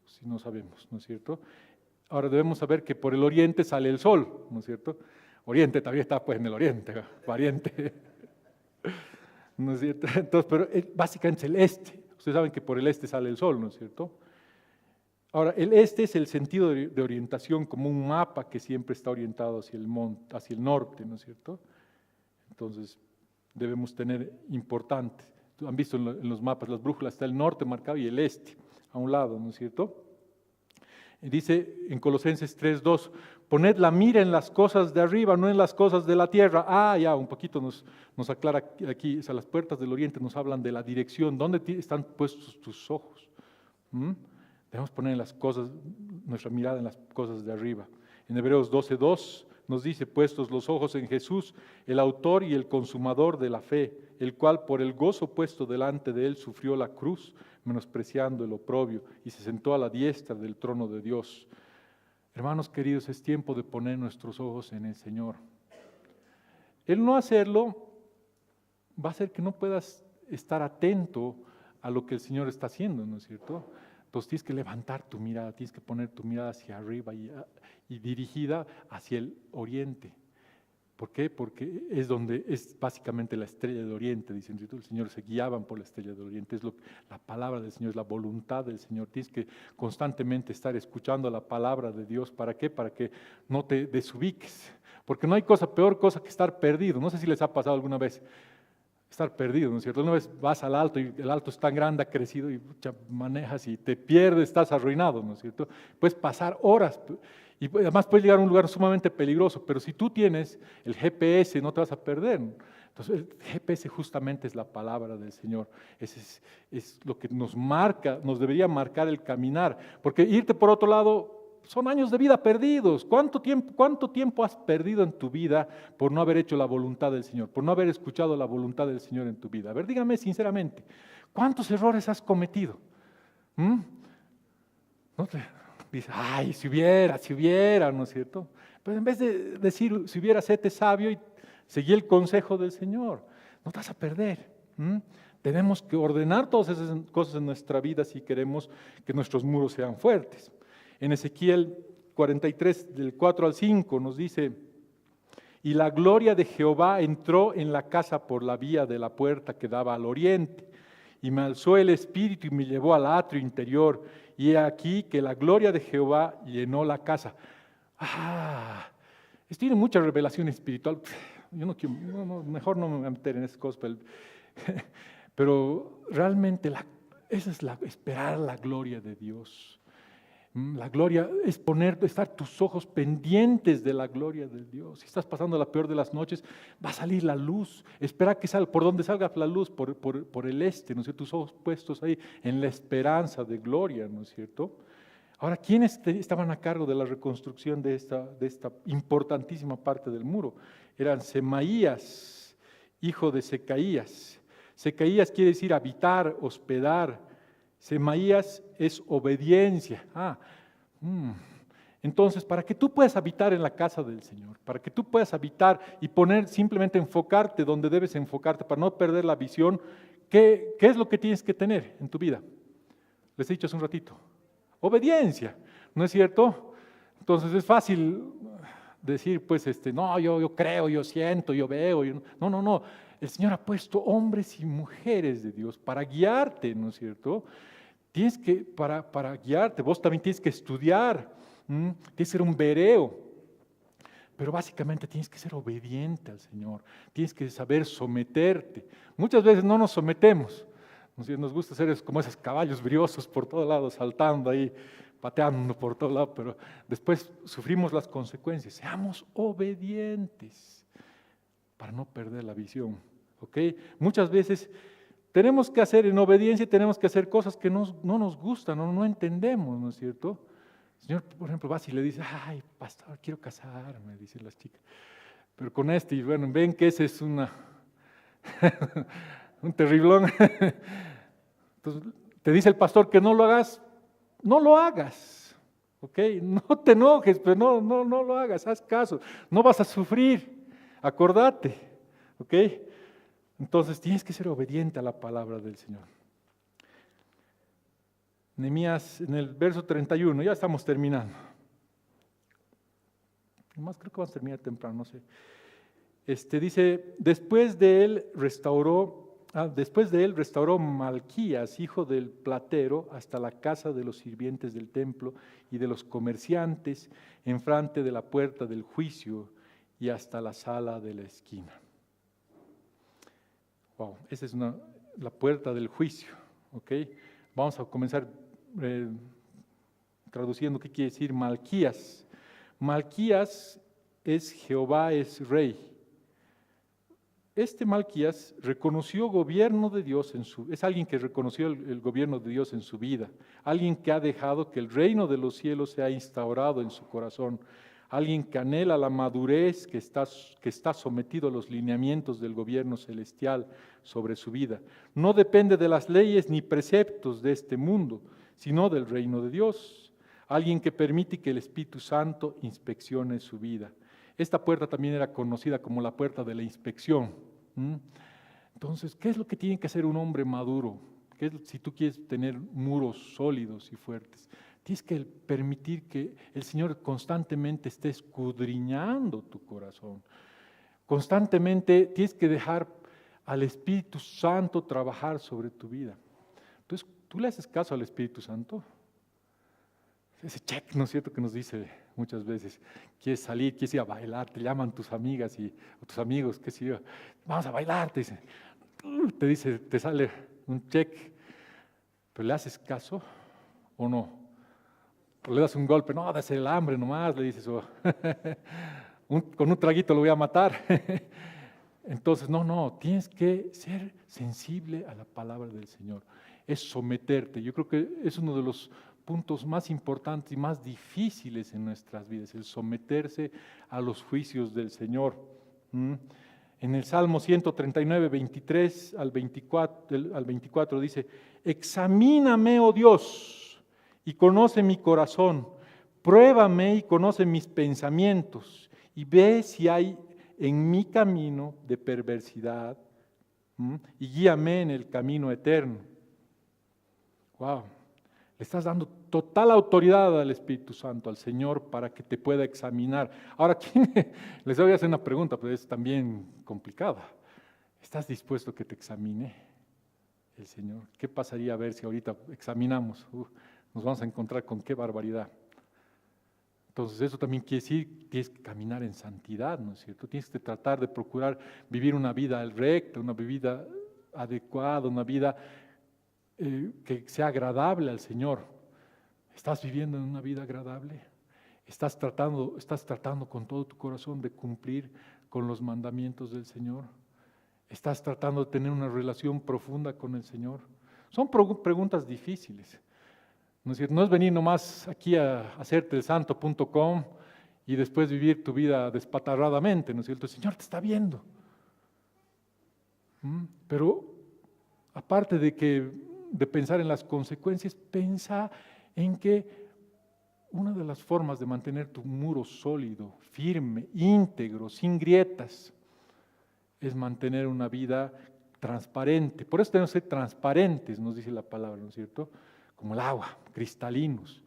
si no sabemos, ¿no es cierto? Ahora debemos saber que por el oriente sale el sol, ¿no es cierto? Oriente también está pues en el oriente, pariente, ¿no es cierto? Entonces, pero básicamente es el este. Ustedes saben que por el este sale el sol, ¿no es cierto? Ahora, el este es el sentido de orientación como un mapa que siempre está orientado hacia el norte, ¿no es cierto? Entonces, debemos tener importante. Han visto en los mapas, las brújulas, está el norte marcado y el este a un lado, ¿no es cierto? Dice en Colosenses 3:2, poned la mira en las cosas de arriba, no en las cosas de la tierra. Ya, un poquito nos aclara aquí, o sea, las puertas del oriente nos hablan de la dirección, ¿dónde están puestos tus ojos? Debemos poner nuestra mirada en las cosas de arriba. En Hebreos 12:2 nos dice, puestos los ojos en Jesús, el autor y el consumador de la fe, el cual por el gozo puesto delante de él sufrió la cruz, menospreciando el oprobio, y se sentó a la diestra del trono de Dios. Hermanos queridos, es tiempo de poner nuestros ojos en el Señor. El no hacerlo va a hacer que no puedas estar atento a lo que el Señor está haciendo, ¿no es cierto? Entonces tienes que levantar tu mirada, tienes que poner tu mirada hacia arriba y dirigida hacia el oriente. ¿Por qué? Porque es donde es básicamente la estrella del oriente, dicen el Señor, se guiaban por la estrella del oriente, es la palabra del Señor, es la voluntad del Señor. Tienes que constantemente estar escuchando la palabra de Dios. ¿Para qué? Para que no te desubiques, porque no hay peor cosa que estar perdido. No sé si les ha pasado alguna vez estar perdido, ¿no es cierto? Una vez vas al alto y el alto es tan grande, ha crecido y manejas y te pierdes, estás arruinado, ¿no es cierto? Puedes pasar horas y además puedes llegar a un lugar sumamente peligroso, pero si tú tienes el GPS no te vas a perder. Entonces el GPS justamente es la palabra del Señor, es lo que nos marca, nos debería marcar el caminar, porque irte por otro lado son años de vida perdidos. ¿Cuánto tiempo has perdido en tu vida por no haber hecho la voluntad del Señor, por no haber escuchado la voluntad del Señor en tu vida? A ver, dígame sinceramente, ¿cuántos errores has cometido? ¿No te dices, ay, si hubiera, ¿no es cierto? Pero en vez de decir, si hubiera, séte sabio y seguí el consejo del Señor, no te vas a perder. Tenemos que ordenar todas esas cosas en nuestra vida si queremos que nuestros muros sean fuertes. En Ezequiel 43, del 4 al 5, nos dice, y la gloria de Jehová entró en la casa por la vía de la puerta que daba al oriente, y me alzó el espíritu y me llevó al atrio interior, y he aquí que la gloria de Jehová llenó la casa. Tiene mucha revelación espiritual. Yo no quiero, mejor no me voy a meter en esas cosas, pero realmente esa es esperar la gloria de Dios. La gloria es estar tus ojos pendientes de la gloria de Dios. Si estás pasando la peor de las noches, va a salir la luz. Espera que salga, por donde salga la luz, por el este, ¿no es cierto? Tus ojos puestos ahí en la esperanza de gloria, ¿no es cierto? Ahora, ¿quiénes estaban a cargo de la reconstrucción de esta importantísima parte del muro? Eran Semaías, hijo de Secaías. Secaías quiere decir habitar, hospedar. Semaías es obediencia. Entonces, para que tú puedas habitar en la casa del Señor, para que tú puedas habitar y simplemente enfocarte donde debes enfocarte, para no perder la visión, ¿qué es lo que tienes que tener en tu vida? Les he dicho hace un ratito, obediencia, ¿no es cierto? Entonces es fácil decir, pues, no, yo creo, yo siento, yo veo. No. El Señor ha puesto hombres y mujeres de Dios para guiarte, ¿no es cierto? Tienes que, para guiarte, vos también tienes que estudiar, tienes que ser un bereo, pero básicamente tienes que ser obediente al Señor, tienes que saber someterte. Muchas veces no nos sometemos, nos gusta ser como esos caballos briosos por todos lados, saltando ahí, pateando por todos lados, pero después sufrimos las consecuencias. Seamos obedientes para no perder la visión, ¿ok? Muchas veces tenemos que hacer en obediencia, tenemos que hacer cosas que no nos gustan, no entendemos, ¿no es cierto? El Señor, por ejemplo, va y le dice, ay, pastor, quiero casarme, dicen las chicas. Pero con y bueno, ven que ese es un terriblón. Entonces, te dice el pastor que no lo hagas, no lo hagas, ¿ok? No te enojes, pero no lo hagas, haz caso, no vas a sufrir, acordate, ¿ok? Entonces tienes que ser obediente a la palabra del Señor. Nehemías, en el verso 31, ya estamos terminando. Nomás creo que vamos a terminar temprano, no sé. Dice, después de él restauró Malquías, hijo del platero, hasta la casa de los sirvientes del templo y de los comerciantes, enfrente de la puerta del juicio y hasta la sala de la esquina. Wow, esa es la puerta del juicio, ¿ok? Vamos a comenzar traduciendo qué quiere decir Malquías. Malquías es Jehová es rey. Malquías reconoció gobierno de Dios es alguien que reconoció el gobierno de Dios en su vida, alguien que ha dejado que el reino de los cielos sea instaurado en su corazón, alguien que anhela la madurez, que está sometido a los lineamientos del gobierno celestial sobre su vida. No depende de las leyes ni preceptos de este mundo, sino del reino de Dios. Alguien que permite que el Espíritu Santo inspeccione su vida. Esta puerta también era conocida como la puerta de la inspección. Entonces, ¿qué es lo que tiene que hacer un hombre maduro? Si tú quieres tener muros sólidos y fuertes, tienes que permitir que el Señor constantemente esté escudriñando tu corazón. Constantemente tienes que dejar al Espíritu Santo trabajar sobre tu vida. Entonces, ¿tú le haces caso al Espíritu Santo? Ese check, ¿no es cierto?, que nos dice muchas veces, quieres salir, quieres ir a bailar, te llaman tus amigas o tus amigos, qué sé yo, vamos a bailar, te dice, te sale un check, pero ¿le haces caso o no? O le das un golpe, no, dase el hambre nomás, le dices, con un traguito lo voy a matar. Entonces, no, tienes que ser sensible a la palabra del Señor, es someterte. Yo creo que es uno de los puntos más importantes y más difíciles en nuestras vidas, el someterse a los juicios del Señor. En el Salmo 139, 23 al 24 dice, examíname, oh Dios, y conoce mi corazón, pruébame y conoce mis pensamientos, y ve si hay en mi camino de perversidad, y guíame en el camino eterno. Wow. Le estás dando total autoridad al Espíritu Santo, al Señor, para que te pueda examinar. Ahora, les voy a hacer una pregunta, pero es también complicada. ¿Estás dispuesto a que te examine el Señor? ¿Qué pasaría a ver si ahorita examinamos? Nos vamos a encontrar con qué barbaridad. Entonces eso también quiere decir, tienes que caminar en santidad, ¿no es cierto? Tienes que tratar de procurar vivir una vida recta, una vida adecuada, una vida que sea agradable al Señor. ¿Estás viviendo en una vida agradable? ¿Estás tratando con todo tu corazón de cumplir con los mandamientos del Señor? ¿Estás tratando de tener una relación profunda con el Señor? Son preguntas difíciles, ¿no es cierto? No es venir nomás aquí a hacerte el santo.com y después vivir tu vida despatarradamente, ¿no es cierto? El Señor te está viendo. Pero aparte de pensar en las consecuencias, piensa en que una de las formas de mantener tu muro sólido, firme, íntegro, sin grietas, es mantener una vida transparente. Por eso tenemos que ser transparentes, nos dice la palabra, ¿no es cierto? Como el agua, cristalinos,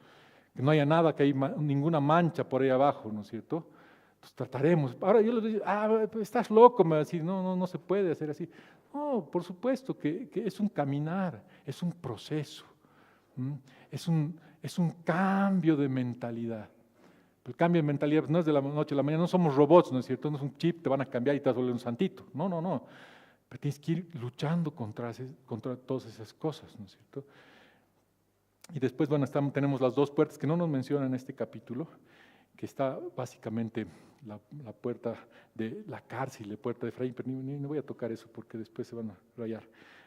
que no haya nada, que hay ninguna mancha por ahí abajo, ¿no es cierto? Entonces trataremos. Ahora yo les digo, pues estás loco, me va a decir, no se puede hacer así. No, por supuesto que es un caminar, es un proceso, es un cambio de mentalidad. El cambio de mentalidad no es de la noche a la mañana, no somos robots, ¿no es cierto? No es un chip, te van a cambiar y te vas a volver un santito. No. Pero tienes que ir luchando contra todas esas cosas, ¿no es cierto? Y después, tenemos las dos puertas que no nos mencionan en este capítulo, que está básicamente la puerta de la cárcel, la puerta de Efraín, pero ni voy a tocar eso porque después se van a rayar.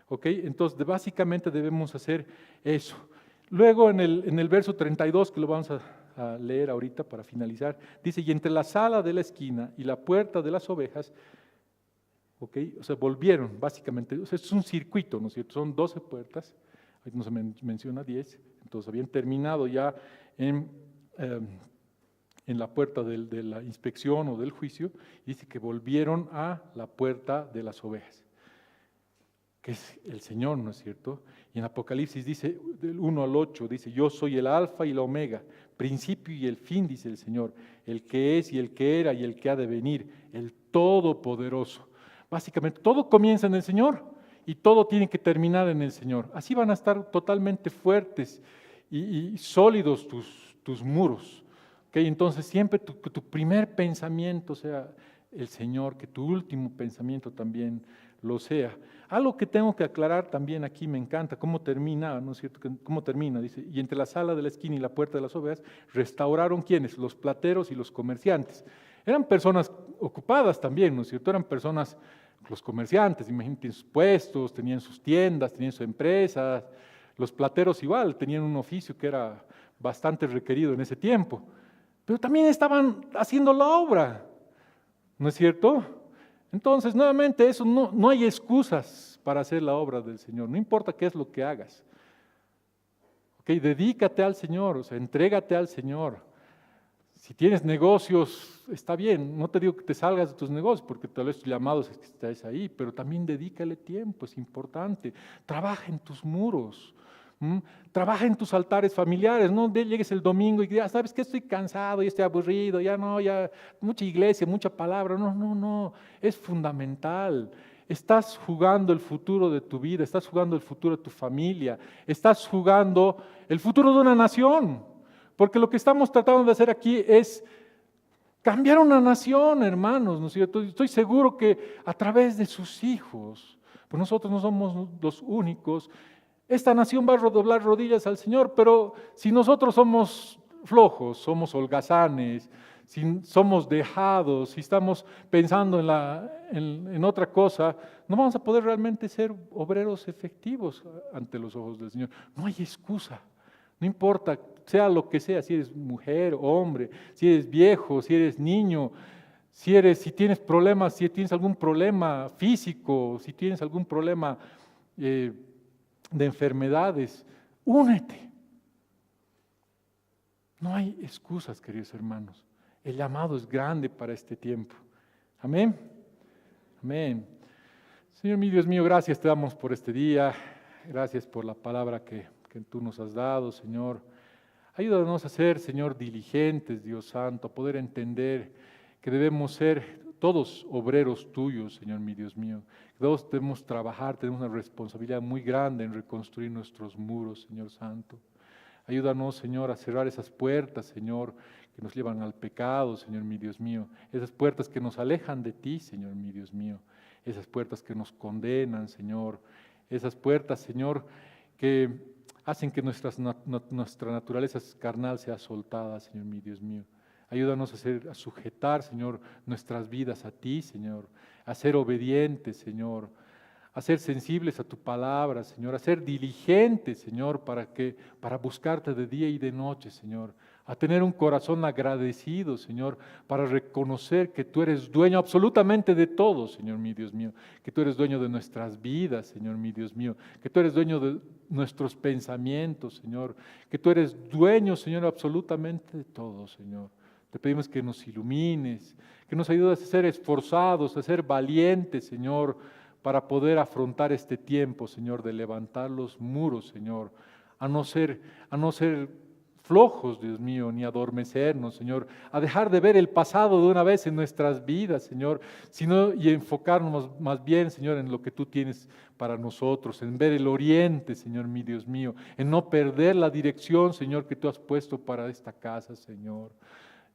¿Ok? Entonces, básicamente debemos hacer eso. Luego, en el verso 32, que lo vamos a leer ahorita para finalizar, dice, y entre la sala de la esquina y la puerta de las ovejas, ¿ok? O sea, volvieron, básicamente, o sea, es un circuito, ¿no es cierto? Son 12 puertas, ahí no se menciona 10, entonces habían terminado ya en la puerta de la inspección o del juicio, y dice que volvieron a la puerta de las ovejas, que es el Señor, ¿no es cierto? Y en Apocalipsis dice, del 1 al 8, dice, yo soy el alfa y la omega, principio y el fin, dice el Señor, el que es y el que era y el que ha de venir, el todopoderoso. Básicamente, todo comienza en el Señor y todo tiene que terminar en el Señor. Así van a estar totalmente fuertes y sólidos tus muros. ¿Okay? Entonces, siempre tu primer pensamiento sea el Señor, que tu último pensamiento también lo sea. Algo que tengo que aclarar también aquí, me encanta, cómo termina, ¿no es cierto? ¿Cómo termina? Dice, y entre la sala de la esquina y la puerta de las ovejas, restauraron ¿quiénes? Los plateros y los comerciantes. Eran personas ocupadas también, ¿no es cierto? Eran personas, los comerciantes, imagínate, sus puestos, tenían sus tiendas, tenían sus empresas. Los plateros igual, tenían un oficio que era bastante requerido en ese tiempo. pero también estaban haciendo la obra, ¿no es cierto? Entonces, nuevamente, eso no hay excusas para hacer la obra del Señor, no importa qué es lo que hagas. Okay, dedícate al Señor, o sea, entrégate al Señor. Si tienes negocios, está bien, no te digo que te salgas de tus negocios, porque tal vez tu llamado es que estés ahí, pero también dedícale tiempo, es importante. Trabaja en tus muros, trabaja en tus altares familiares, no llegues el domingo y digas, ¿sabes qué? Estoy cansado y estoy aburrido, ya mucha iglesia, mucha palabra, no, es fundamental. Estás jugando el futuro de tu vida, estás jugando el futuro de tu familia, estás jugando el futuro de una nación. Porque lo que estamos tratando de hacer aquí es cambiar una nación, hermanos, ¿no es cierto? Estoy seguro que a través de sus hijos, pues nosotros no somos los únicos, esta nación va a doblar rodillas al Señor, pero si nosotros somos flojos, somos holgazanes, si somos dejados, si estamos pensando en otra cosa, no vamos a poder realmente ser obreros efectivos ante los ojos del Señor. No hay excusa, no importa, sea lo que sea, si eres mujer, hombre, si eres viejo, si eres niño, si tienes problemas, si tienes algún problema físico, si tienes algún problema de enfermedades, únete. No hay excusas, queridos hermanos. El llamado es grande para este tiempo. Amén. Amén. Señor mi Dios mío, gracias te damos por este día. Gracias por la palabra que tú nos has dado, Señor. Ayúdanos a ser, Señor, diligentes, Dios Santo, a poder entender que debemos ser todos obreros tuyos, Señor mi Dios mío. Todos debemos trabajar, tenemos una responsabilidad muy grande en reconstruir nuestros muros, Señor Santo. Ayúdanos, Señor, a cerrar esas puertas, Señor, que nos llevan al pecado, Señor mi Dios mío. Esas puertas que nos alejan de ti, Señor mi Dios mío. Esas puertas que nos condenan, Señor. Esas puertas, Señor, que hacen que nuestra naturaleza carnal sea soltada, Señor mi Dios mío. Ayúdanos a sujetar, Señor, nuestras vidas a ti, Señor. A ser obedientes, Señor. A ser sensibles a tu palabra, Señor, a ser diligentes, Señor, para buscarte de día y de noche, Señor, a tener un corazón agradecido, Señor, para reconocer que tú eres dueño absolutamente de todo, Señor mi Dios mío, que tú eres dueño de nuestras vidas, Señor mi Dios mío, que tú eres dueño de nuestros pensamientos, Señor, que tú eres dueño, Señor, absolutamente de todo, Señor. Te pedimos que nos ilumines, que nos ayudes a ser esforzados, a ser valientes, Señor, para poder afrontar este tiempo, Señor, de levantar los muros, Señor, a no ser flojos, Dios mío, ni adormecernos, Señor, a dejar de ver el pasado de una vez en nuestras vidas, Señor, sino y enfocarnos más bien, Señor, en lo que tú tienes para nosotros, en ver el oriente, Señor, mi Dios mío, en no perder la dirección, Señor, que tú has puesto para esta casa, Señor.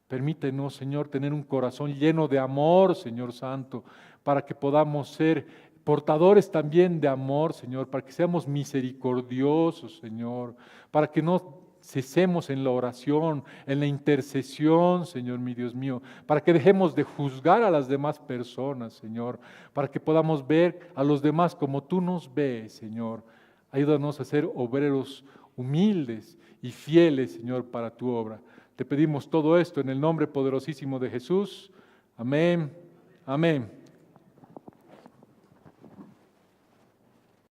Permítenos, Señor, tener un corazón lleno de amor, Señor Santo, para que podamos ser portadores también de amor, Señor, para que seamos misericordiosos, Señor, para que no cesemos en la oración, en la intercesión, Señor, mi Dios mío, para que dejemos de juzgar a las demás personas, Señor, para que podamos ver a los demás como tú nos ves, Señor. Ayúdanos a ser obreros humildes y fieles, Señor, para tu obra. Te pedimos todo esto en el nombre poderosísimo de Jesús. Amén. Amén.